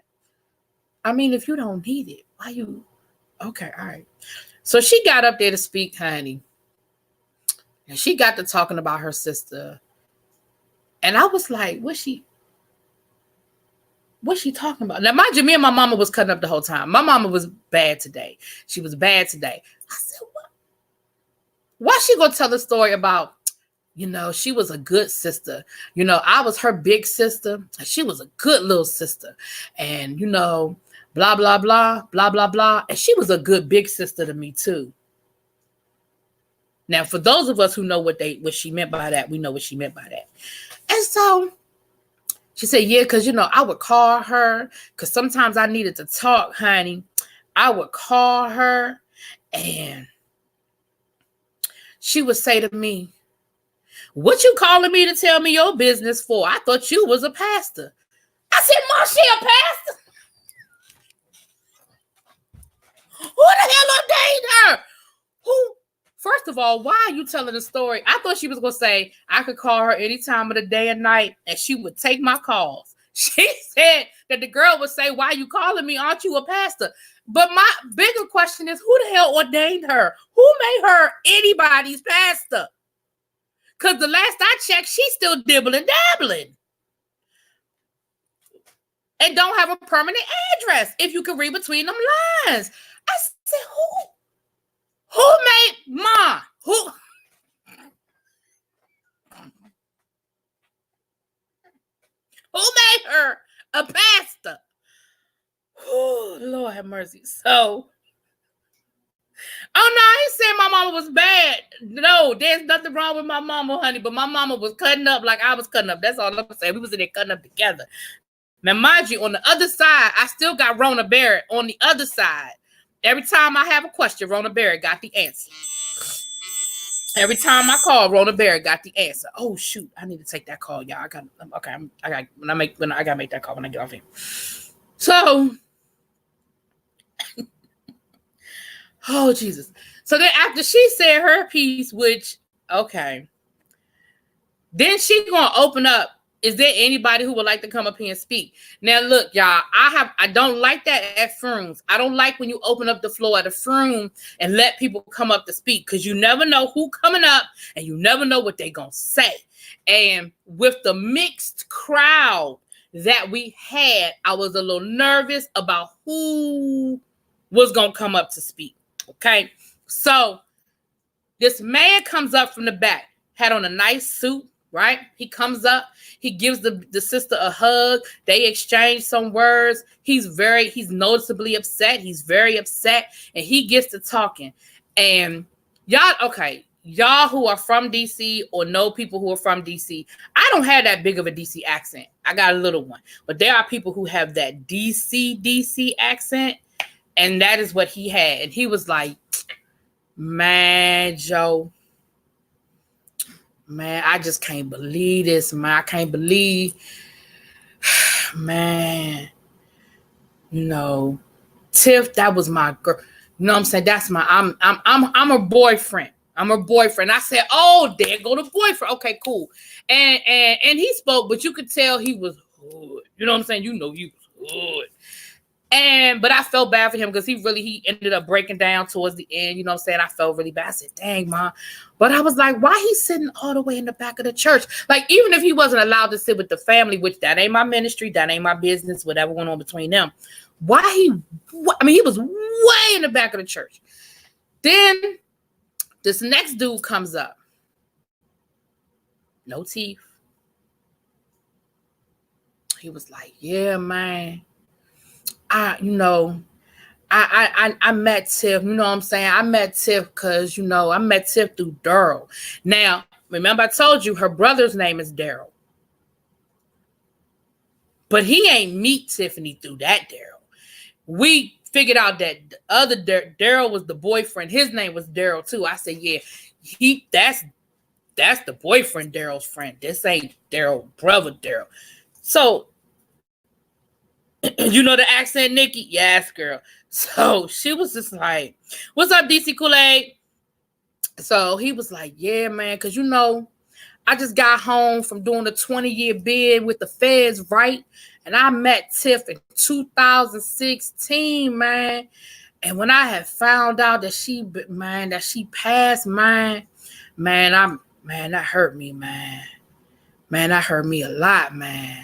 [SPEAKER 1] if you don't need it, why you, okay, all right. So she got up there to speak, honey. And she got to talking about her sister. And I was like, what's she talking about? Now, mind you, me and my mama was cutting up the whole time. My mama was bad today. She was bad today. I said, what? Why she gonna tell the story about, she was a good sister. I was her big sister. And she was a good little sister. And, blah, blah, blah, blah, blah, blah. And she was a good big sister to me, too. Now, for those of us who know what she meant by that, we know what she meant by that. And so she said, yeah, because, I would call her because sometimes I needed to talk, honey. I would call her and she would say to me, what you calling me to tell me your business for? I thought you was a pastor. I said, Mom, she a pastor? First of all, why are you telling the story? I thought she was going to say, I could call her any time of the day and night, and she would take my calls. She said that the girl would say, why are you calling me? Aren't you a pastor? But my bigger question is, who the hell ordained her? Who made her anybody's pastor? Because the last I checked, she's still dibbling dabbling. And don't have a permanent address, if you can read between them lines. I said, who made Ma? Who made her a pastor? Oh, Lord have mercy. So, oh no, I ain't saying my mama was bad. No, there's nothing wrong with my mama, honey. But my mama was cutting up like I was cutting up. That's all I'm saying. We was in there cutting up together. Now, mind you, on the other side, I still got Rona Barrett on the other side. Every time I have a question, Rona Barrett got the answer. Every time I call, Rona Barrett got the answer. Oh shoot, I need to take that call, y'all. I gotta make that call when I get off here. So, oh Jesus. So then after she said her piece, which okay, then she gonna open up. Is there anybody who would like to come up here and speak? Now, look, y'all, I don't like that at FUNEs. I don't like when you open up the floor at a FUNE and let people come up to speak, because you never know who coming up and you never know what they're going to say. And with the mixed crowd that we had, I was a little nervous about who was going to come up to speak. Okay. So this man comes up from the back, had on a nice suit. Right? He comes up, he gives the sister a hug. They exchange some words. He's noticeably upset. He's very upset. And he gets to talking. And y'all who are from DC or know people who are from DC, I don't have that big of a DC accent. I got a little one. But there are people who have that DC accent. And that is what he had. And he was like, man, Joe. Man, I just can't believe this, man. I can't believe, man. You know, Tiff, that was my girl. You know what I'm saying? That's my. I'm her boyfriend. I'm her boyfriend. I said, oh, there go the boyfriend. Okay, cool. And he spoke, but you could tell he was good. You know what I'm saying? You know, he was good. But I felt bad for him because he ended up breaking down towards the end. You know what I'm saying? I felt really bad. I said, dang, Mom. But I was like, why he sitting all the way in the back of the church? Like, even if he wasn't allowed to sit with the family, which that ain't my ministry, that ain't my business, whatever went on between them. He was way in the back of the church. Then this next dude comes up. No teeth. He was like, yeah, man. I met Tiff, you know what I'm saying? I met Tiff because, I met Tiff through Daryl. Now, remember I told you her brother's name is Daryl. But he ain't meet Tiffany through that Daryl. We figured out that the other Daryl was the boyfriend. His name was Daryl too. I said, yeah, that's the boyfriend, Daryl's friend. This ain't Daryl, brother Daryl. So, you know the accent, Nikki? Yes, girl. So she was just like, what's up, DC Kool-Aid? So he was like, yeah, man, because, I just got home from doing a 20-year bid with the feds, right? And I met Tiff in 2016, man. And when I had found out that she passed, man, that hurt me, man. Man, that hurt me a lot, man.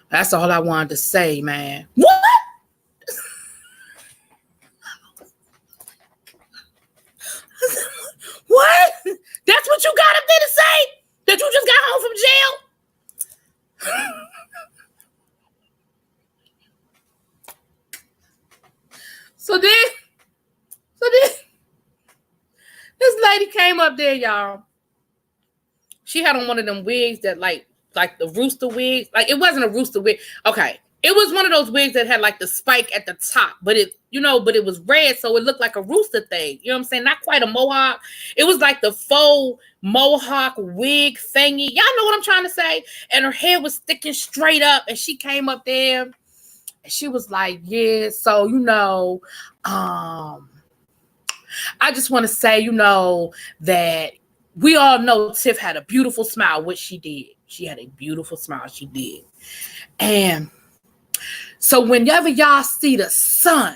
[SPEAKER 1] That's all I wanted to say, man. What? What? That's what you got up there to say? That you just got home from jail? So then, this lady came up there, y'all. She had on one of them wigs that like the rooster wigs. Like, it wasn't a rooster wig. Okay. It was one of those wigs that had like the spike at the top, but it was red, so it looked like a rooster thing. You know what I'm saying? Not quite a mohawk. It was like the faux mohawk wig thingy. Y'all know what I'm trying to say? And her hair was sticking straight up, and she came up there and she was like, yeah, so I just want to say, that we all know Tiff had a beautiful smile, which she did. She had a beautiful smile, she did. And so whenever y'all see the sun,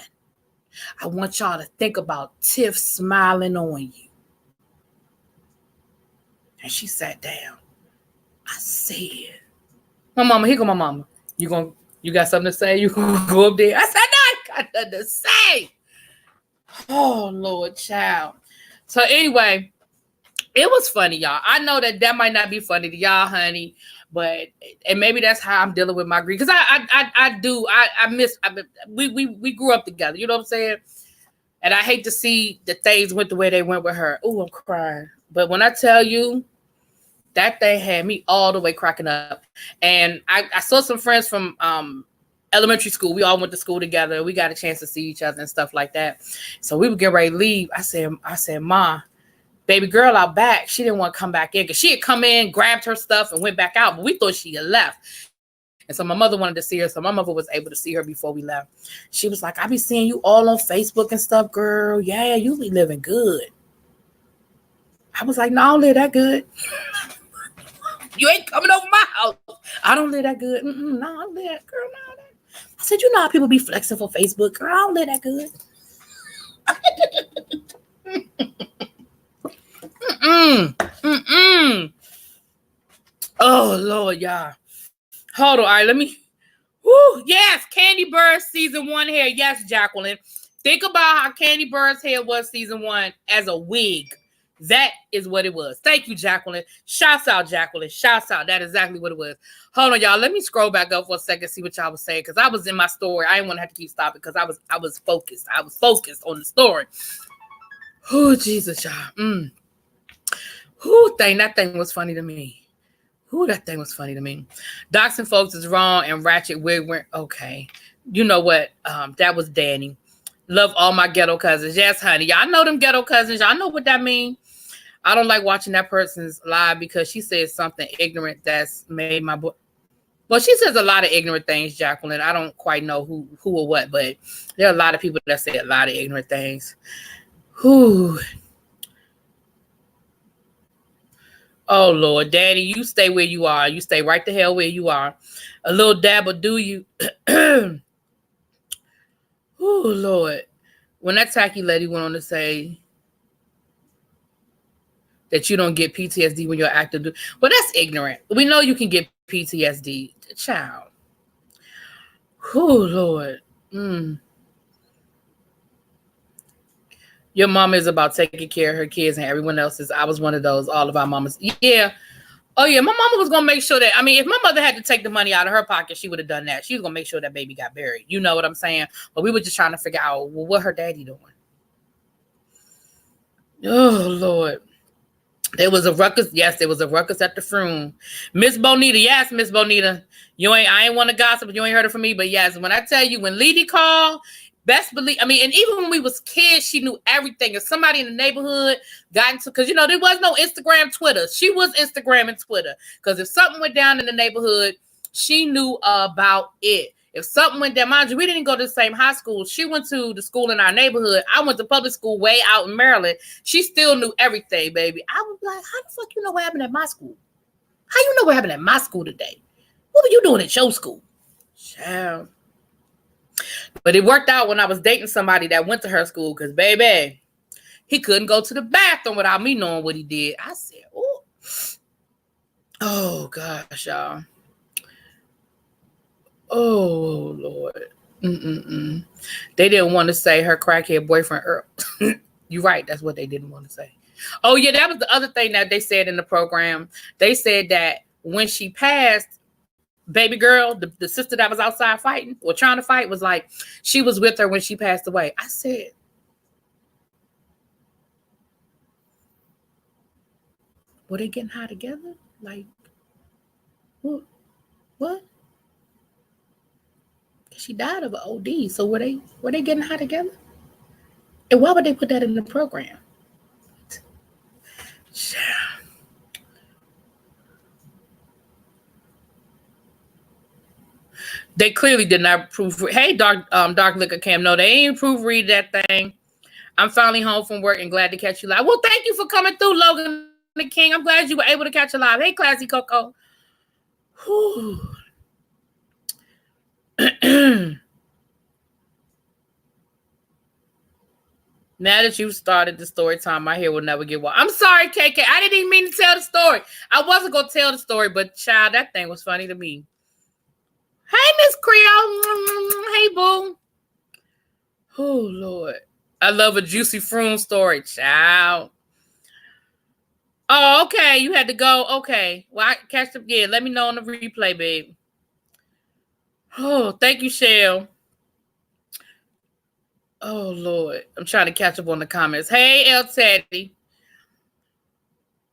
[SPEAKER 1] I want y'all to think about Tiff smiling on you. And she sat down. I said, my mama, here go my mama. You got something to say? You gonna go up there? I said, no, I got nothing to say. Oh, Lord, child. So anyway, it was funny, y'all. I know that might not be funny to y'all, honey, and maybe that's how I'm dealing with my grief. Because we grew up together. You know what I'm saying? And I hate to see that things went the way they went with her. Oh, I'm crying. But when I tell you, that thing had me all the way cracking up. And I saw some friends from elementary school. We all went to school together. We got a chance to see each other and stuff like that. So we would get ready to leave. I said, Ma, baby girl out back, she didn't want to come back in because she had come in, grabbed her stuff, and went back out. But we thought she had left. And so my mother wanted to see her. So my mother was able to see her before we left. She was like, I be seeing you all on Facebook and stuff, girl. Yeah, you be living good. I was like, no, I don't live that good. You ain't coming over my house. I don't live that good. No, I don't live that, girl. No, I said, you know how people be flexing for Facebook, girl. I don't live that good. Oh, Lord, y'all. Hold on. All right, let me. Woo, yes, Candy Bird's season 1 hair. Yes, Jacqueline. Think about how Candy Bird's hair was season 1 as a wig. That is what it was. Thank you, Jacqueline. Shouts out, Jacqueline. Shouts out. That's exactly what it was. Hold on, y'all. Let me scroll back up for a second, see what y'all was saying, because I was in my story. I didn't want to have to keep stopping because I was focused. I was focused on the story. Oh, Jesus, y'all. That thing was funny to me. That thing was funny to me. Doxing folks is wrong and ratchet wig went okay. You know what? That was Danny. Love all my ghetto cousins. Yes, honey. Y'all know them ghetto cousins. Y'all know what that means. I don't like watching that person's live because she says something ignorant that's made my boy. Well, she says a lot of ignorant things, Jacqueline. I don't quite know who or what, but there are a lot of people that say a lot of ignorant things. Whew. Oh, Lord, Daddy, you stay where you are. You stay right the hell where you are. A little dab will do you. Oh, Lord. When that tacky lady went on to say that you don't get PTSD when you're active. Well, that's ignorant. We know you can get PTSD. Child. Oh, Lord. Your mama is about taking care of her kids and everyone else's. I was one of those. All of our mamas. Yeah. Oh, yeah. My mama was going to make sure that, if my mother had to take the money out of her pocket, she would have done that. She was going to make sure that baby got buried. You know what I'm saying? But we were just trying to figure out, well, what her daddy doing? Oh, Lord. There was a ruckus. Yes, there was a ruckus at the FUNE. Miss Bonita. Yes, Miss Bonita. I ain't want to gossip. You ain't heard it from me. But yes, when I tell you, when Leedy called, best believe, and even when we was kids, she knew everything. If somebody in the neighborhood got into, because, there was no Instagram, Twitter. She was Instagram and Twitter. Because if something went down in the neighborhood, she knew about it. If something went down, mind you, we didn't go to the same high school. She went to the school in our neighborhood. I went to public school way out in Maryland. She still knew everything, baby. I was like, how the fuck you know what happened at my school? How you know what happened at my school today? What were you doing at your school? Child. But it worked out when I was dating somebody that went to her school because, baby, he couldn't go to the bathroom without me knowing what he did. I said, oh, gosh, y'all. Oh, Lord. They didn't want to say her crackhead boyfriend, Earl. You're right. That's what they didn't want to say. Oh, yeah. That was the other thing that they said in the program. They said that when she passed, baby girl, the sister that was outside fighting or trying to fight, was like, she was with her when she passed away. I said, were they getting high together? Like, what? She died of an OD. So were they getting high together? And why would they put that in the program? They clearly did not proofread. Hey, Dark Liquor Cam. No, they ain't proofread that thing. I'm finally home from work and glad to catch you live. Well, thank you for coming through, Logan the King. I'm glad you were able to catch a live. Hey, Classy Coco. Now that you've started the story time, my hair will never get wild. I'm sorry, KK. I didn't even mean to tell the story. I wasn't going to tell the story, but child, that thing was funny to me. Hey, Miss Creole. Hey, boo. Oh, Lord. I love a juicy FUNE story, child. Oh, okay. You had to go. Okay. Well, I catch up again. Let me know on the replay, babe. Oh, thank you, Shell. Oh, Lord. I'm trying to catch up on the comments. Hey, El Teddy.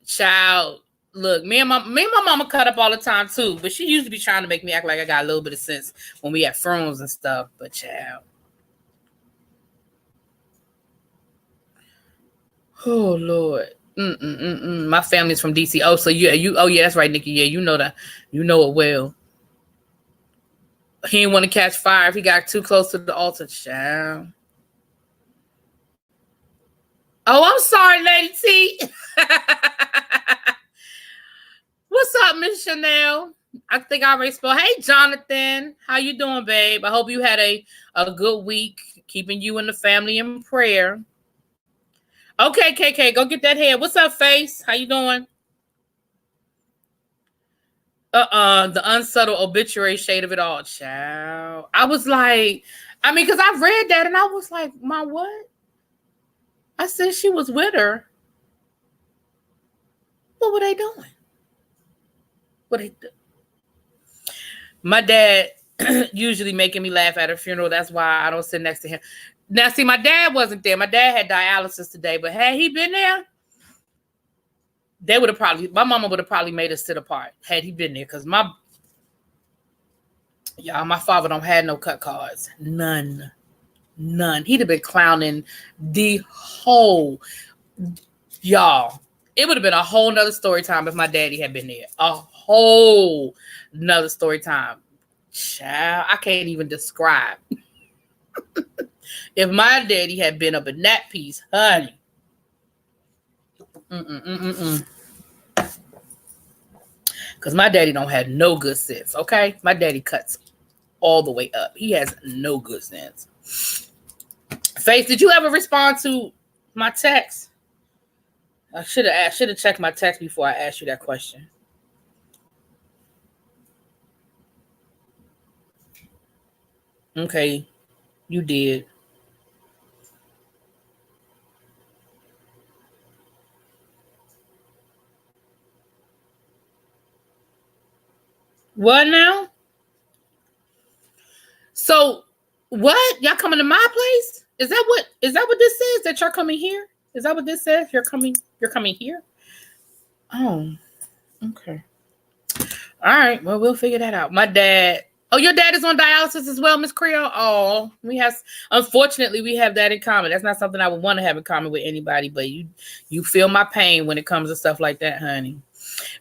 [SPEAKER 1] Child. Look, me and my mama cut up all the time, too. But she used to be trying to make me act like I got a little bit of sense when we had FUNEs and stuff. But, child. Oh, Lord. My family's from DC. Oh, so oh yeah, that's right, Nikki. Yeah, you know it well. He didn't want to catch fire if he got too close to the altar, child. Oh, I'm sorry, Lady T. What's up, Miss Chanel? I think I already spoke. Hey, Jonathan. How you doing, babe? I hope you had a good week, keeping you and the family in prayer. Okay, KK, go get that hair. What's up, Face? How you doing? The unsubtle obituary shade of it all, child. I was like, because I read that and I was like, my what? I said she was with her. What were they doing? My dad usually making me laugh at a funeral. That's why I don't sit next to him. Now, see, my dad wasn't there. My dad had dialysis today, but had he been there, my mama would have probably made us sit apart had he been there. Because my father don't have no cut cards. None. He'd have been clowning the whole, y'all. It would have been a whole nother story time if my daddy had been there. A whole nother story time. Child, I can't even describe. If my daddy had been up in that piece, honey. Because my daddy don't have no good sense, okay? My daddy cuts all the way up. He has no good sense. Face, did you ever respond to my text? I should have checked my text before I asked you that question. Okay, you did. What now? So what? Y'all coming to my place? Is that what this says? That you're coming here? Is that what this says? You're coming here? Oh, okay. All right. Well, we'll figure that out. My dad. Oh, your dad is on dialysis as well, Miss Creole? Oh, unfortunately, we have that in common. That's not something I would want to have in common with anybody, but you feel my pain when it comes to stuff like that, honey.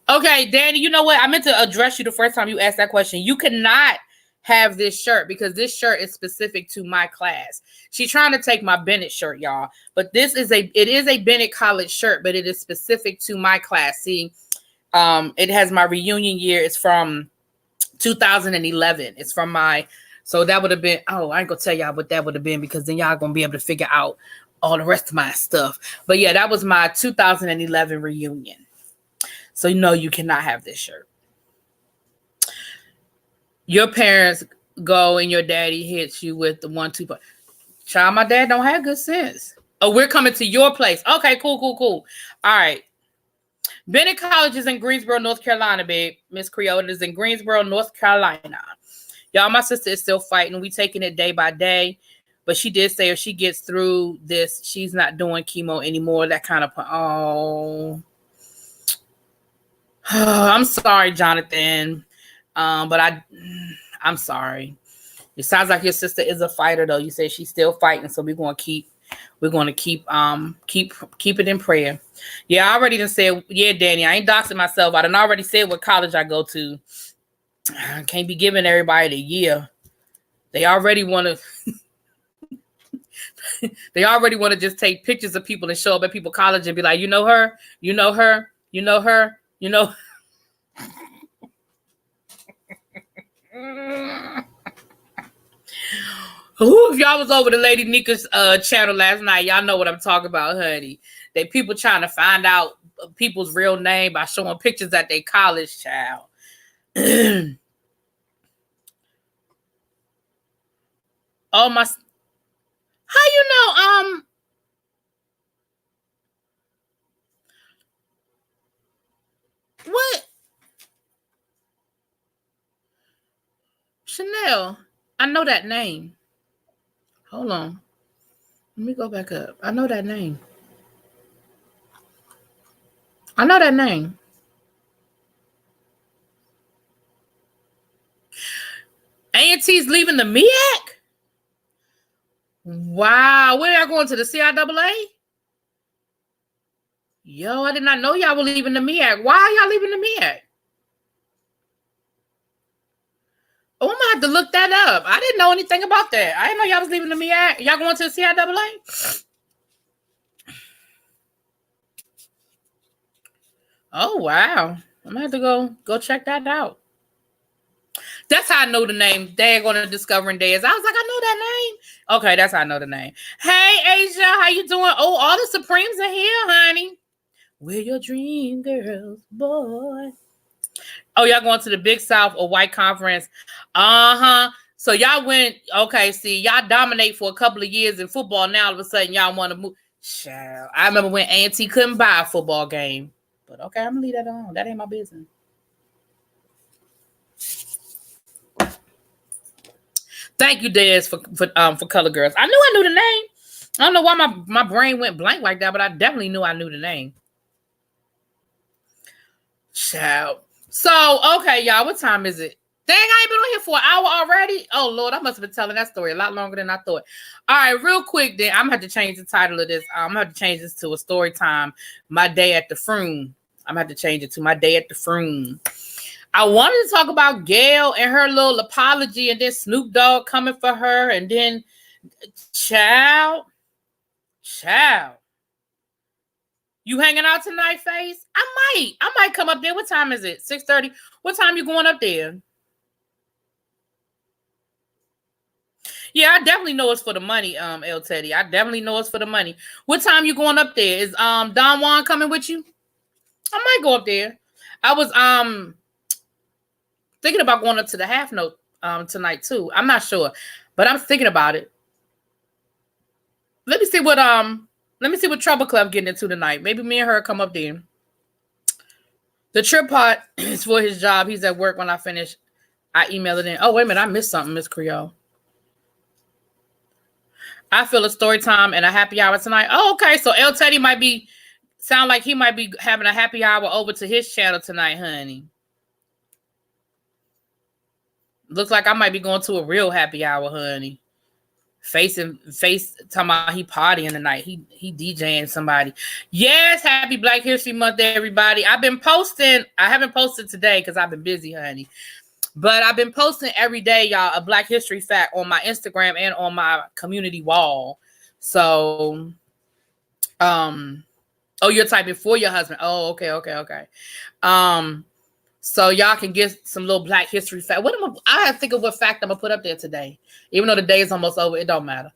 [SPEAKER 1] Okay, Danny, you know what? I meant to address you the first time you asked that question. You cannot have this shirt because this shirt is specific to my class. She's trying to take my Bennett shirt, y'all. But it is a Bennett College shirt, but it is specific to my class. See, it has my reunion year. It's from 2011. It's from so that would have been, I ain't gonna tell y'all what that would have been because then y'all gonna be able to figure out all the rest of my stuff. But yeah, that was my 2011 reunion. So you cannot have this shirt. Your parents go and your daddy hits you with the 1-2 punch. Child, my dad don't have good sense. Oh, we're coming to your place. Okay, cool. All right. Bennett College is in Greensboro, North Carolina, babe. Miss Creole, it is in Greensboro, North Carolina. Y'all, my sister is still fighting. We taking it day by day. But she did say if she gets through this, she's not doing chemo anymore. That kind of, I'm sorry, Jonathan. But I'm sorry. It sounds like your sister is a fighter, though. You say she's still fighting, so we're going to keep it in prayer. Yeah, I already done said, yeah, Danny, I ain't doxing myself. I done already said what college I go to. I can't be giving everybody the year. They already want to. They already want to just take pictures of people and show up at people's college and be like, you know her, you know her, you know her, you know. If y'all was over to Lady Nika's channel last night, y'all know what I'm talking about, honey. They people trying to find out people's real name by showing pictures at their college, child. Oh my! How you know? What? Chanel. I know that name. Hold on. Let me go back up. I know that name. I know that name. A&T's leaving the MEAC? Wow. Where y'all going, to the CIAA? Yo, I did not know y'all were leaving the MEAC. Why are y'all leaving the MEAC? Oh, I'm gonna have to look that up. I didn't know anything about that. I didn't know y'all was leaving the MEAC. Y'all going to the CIAA? Oh, wow. I'm gonna have to go check that out. That's how I know the name. They're going to Discovering Days. I was like, I know that name. Okay, that's how I know the name. Hey, Asia, how you doing? Oh, all the Supremes are here, honey. We're your dream girls, boy. Oh, y'all going to the Big South or White Conference? So y'all went, okay, see, y'all dominate for a couple of years in football. Now, all of a sudden, y'all want to move. Child, I remember when A&T couldn't buy a football game. But okay, I'm going to leave that alone. That ain't my business. Thank you, Dez, for Color Girls. I knew the name. I don't know why my brain went blank like that, but I definitely knew I knew the name. Child. So, okay, y'all, what time is it? Dang, I ain't been on here for an hour already. Oh, Lord, I must have been telling that story a lot longer than I thought. All right, real quick, then, I'm going to have to change the title of this. I'm going to have to change this to a story time, My Day at the FUNE. I'm going to have to change it to My Day at the FUNE. I wanted to talk about Gayle and her little apology, and then Snoop Dogg coming for her, and then child. You hanging out tonight, Face? I might come up there. What time is it? 6:30. What time you going up there? Yeah, I definitely know it's for the money, El Teddy. I definitely know it's for the money. What time you going up there? Is Don Juan coming with you? I might go up there. I was thinking about going up to the Half Note tonight too. I'm not sure, but I'm thinking about it. Let me see what Trouble Club getting into tonight. Maybe me and her come up there. The tripod is for his job. He's at work when I finish. I email it in. Oh, wait a minute. I missed something, Miss Creole. I feel a story time and a happy hour tonight. Oh, okay. So El Teddy sound like he might be having a happy hour over to his channel tonight, honey. Looks like I might be going to a real happy hour, honey. Face talking about he partying tonight. He DJing somebody. Yes, happy Black History Month, everybody. I've been posting. I haven't posted today because I've been busy, honey. But I've been posting every day, y'all, a Black History fact on my Instagram and on my community wall. So, oh, you're typing for your husband. Oh, okay. So y'all can get some little Black History fact. I have to think of what fact I'm gonna put up there today. Even though the day is almost over, it don't matter.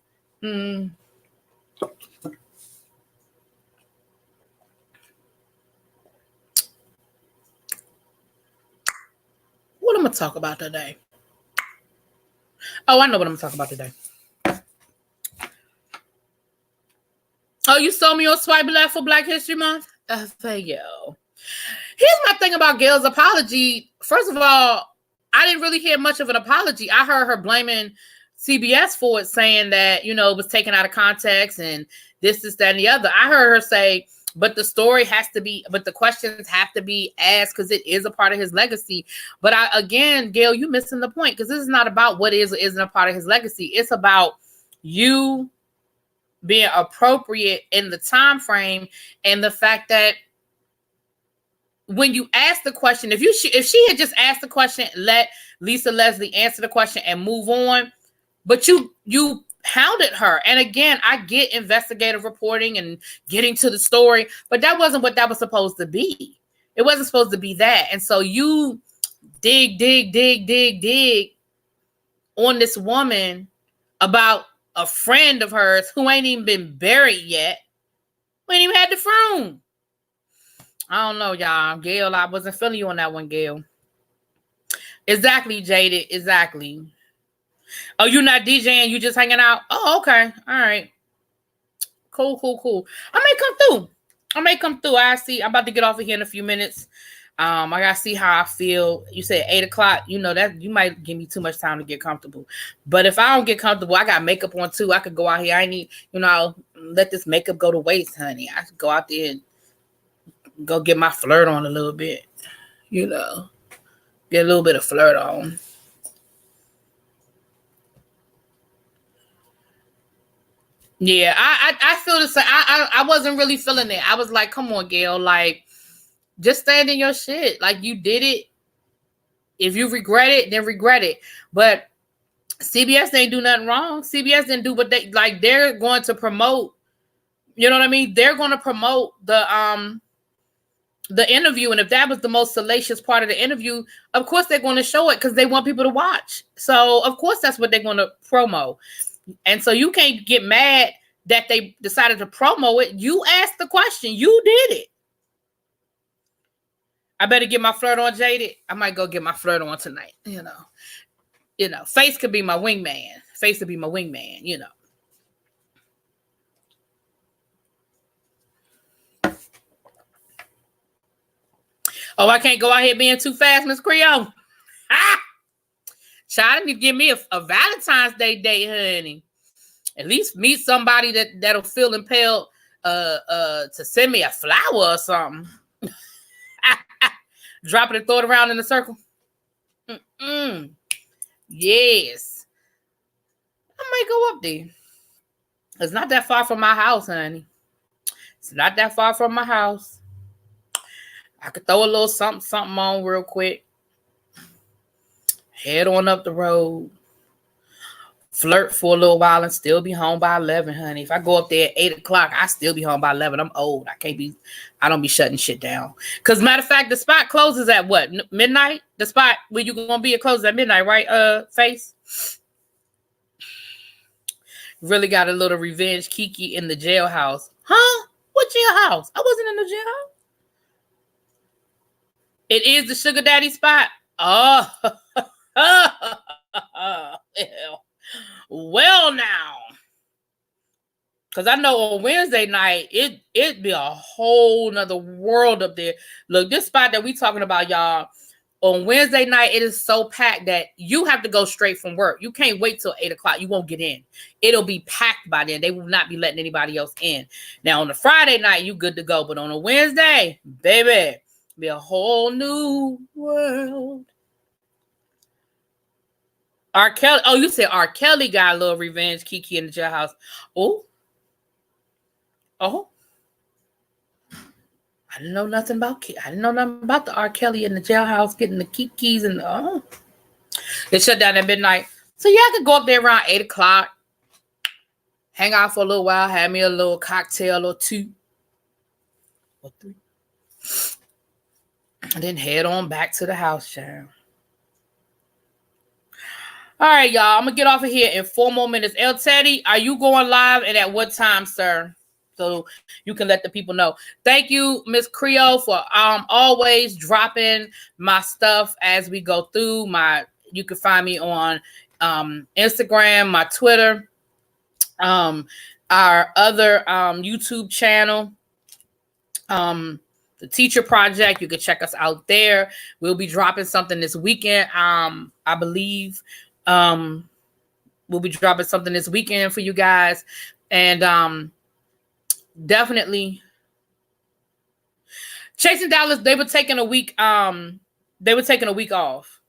[SPEAKER 1] What I'm gonna talk about today? Oh, I know what I'm gonna talk about today. Oh, you saw me on Swipe Left for Black History Month? Thank you. Here's my thing about Gayle's apology. First of all, I didn't really hear much of an apology. I heard her blaming CBS for it, saying that, it was taken out of context and this, that, and the other. I heard her say, but the questions have to be asked because it is a part of his legacy. But again, Gayle, you missing the point, because this is not about what is or isn't a part of his legacy. It's about you being appropriate in the time frame and the fact that when you ask the question, if she had just asked the question, let Lisa Leslie answer the question and move on, but you hounded her. And again, I get investigative reporting and getting to the story, but that wasn't what that was supposed to be. It wasn't supposed to be that. And so you dig on this woman about a friend of hers who ain't even been buried yet. We ain't even had the FUNE. I don't know, y'all. Gail, I wasn't feeling you on that one, Gail. Exactly, Jaded. Exactly. Oh, you're not DJing, you just hanging out? Oh, okay. All right. Cool. I may come through. I see. I'm about to get off of here in a few minutes. I gotta see how I feel. You said 8 o'clock. You know that you might give me too much time to get comfortable. But if I don't get comfortable, I got makeup on too. I could go out here. I need, let this makeup go to waste, honey. I could go out there and go get my flirt on a little bit. Get a little bit of flirt on. Yeah, I feel the same. I wasn't really feeling it. I was like, come on, Gail, like, just stand in your shit. Like, you did it. If you regret it, then regret it. But CBS didn't do nothing wrong. CBS didn't do what they're going to promote. You know what I mean? They're going to promote the interview. And if that was the most salacious part of the interview, of course they're going to show it because they want people to watch. So of course that's what they're going to promo. And so you can't get mad that they decided to promo it. You asked the question. You did it. I better get my flirt on, Jaded. I might go get my flirt on tonight. Face could be my wingman. Face could be my wingman, Oh, I can't go out here being too fast, Miss Creole. Child, you give me a Valentine's Day date, honey. At least meet somebody that'll feel impelled to send me a flower or something. Drop it and throw it around in a circle. Yes. I might go up there. It's not that far from my house, honey. It's not that far from my house. I could throw a little something on real quick. Head on up the road. Flirt for a little while and still be home by 11, honey. If I go up there at 8 o'clock, I still be home by 11. I'm old. I don't be shutting shit down. Because matter of fact, the spot closes at what? Midnight? The spot where you going to be, it closes at midnight, right, Face? Really got a little revenge Kiki in the jailhouse. Huh? What jailhouse? I wasn't in the jailhouse. It is the sugar daddy spot. Oh. Well now. Because I know on Wednesday night, it'd be a whole nother world up there. Look, this spot that we talking about, y'all, on Wednesday night, it is so packed that you have to go straight from work. You can't wait till 8 o'clock. You won't get in. It'll be packed by then. They will not be letting anybody else in. Now, on a Friday night, you good to go. But on a Wednesday, baby, be a whole new world. R. Kelly. Oh, you said R. Kelly got a little revenge Kiki in the jailhouse. Oh. I didn't know nothing about the R. Kelly in the jailhouse getting the Kikis and they shut down at midnight. So yeah, I could go up there around 8 o'clock, hang out for a little while, have me a little cocktail or two or three, and then head on back to the house, child. All right, y'all. I'm gonna get off of here in 4 more minutes. El Teddy, are you going live and at what time, sir? So you can let the people know. Thank you, Miss Creole, for always dropping my stuff as we go through. You can find me on Instagram, my Twitter, our other YouTube channel, the Teacher Project. You can check us out there. We'll be dropping something this weekend. I believe we'll be dropping something this weekend for you guys, and definitely Chasing Dallas. They were taking a week. They were taking a week off.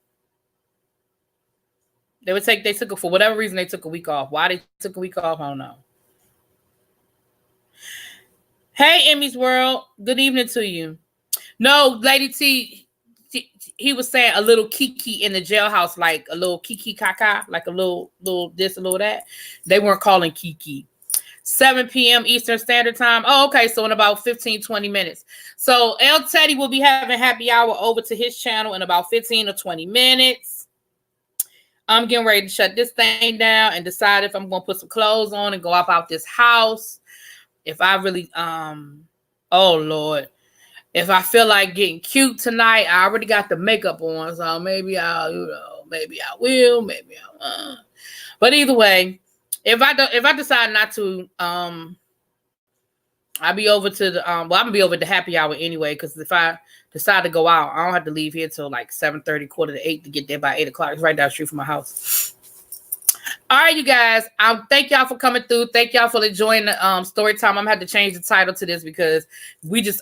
[SPEAKER 1] They took for whatever reason. They took a week off. Why they took a week off, I don't know. Hey, Emmy's World. Good evening to you. No, Lady T. he was saying a little kiki in the jailhouse, like a little kiki kaka, like a little this, a little that. They weren't calling kiki. 7 p.m. Eastern Standard Time. Oh, okay. So in about 15, 20 minutes. So El Teddy will be having happy hour over to his channel in about 15 or 20 minutes. I'm getting ready to shut this thing down and decide if I'm going to put some clothes on and go up out this house. If I really, oh Lord, if I feel like getting cute tonight, I already got the makeup on. So maybe I'll, maybe I will, maybe I won't. But either way, if I decide not to, I'll be over to the I'm gonna be over at the happy hour anyway, because if I decide to go out, I don't have to leave here till like 7:30, 7:45 to get there by 8 o'clock. It's right down the street from my house. All right, you guys. Thank y'all for coming through. Thank y'all for enjoying the story time. I'm gonna have to change the title to this because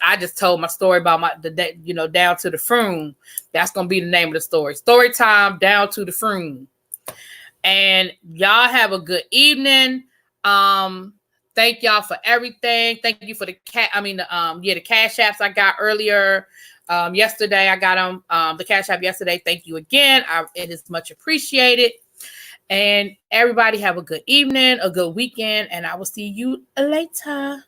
[SPEAKER 1] I just told my story about down to the FUNE. That's gonna be the name of the story. Story time down to the FUNE. And y'all have a good evening. Thank y'all for everything. Thank you for the cash apps I got earlier. Yesterday I got them. The cash app yesterday. Thank you again. It is much appreciated. And everybody have a good evening, a good weekend, and I will see you later.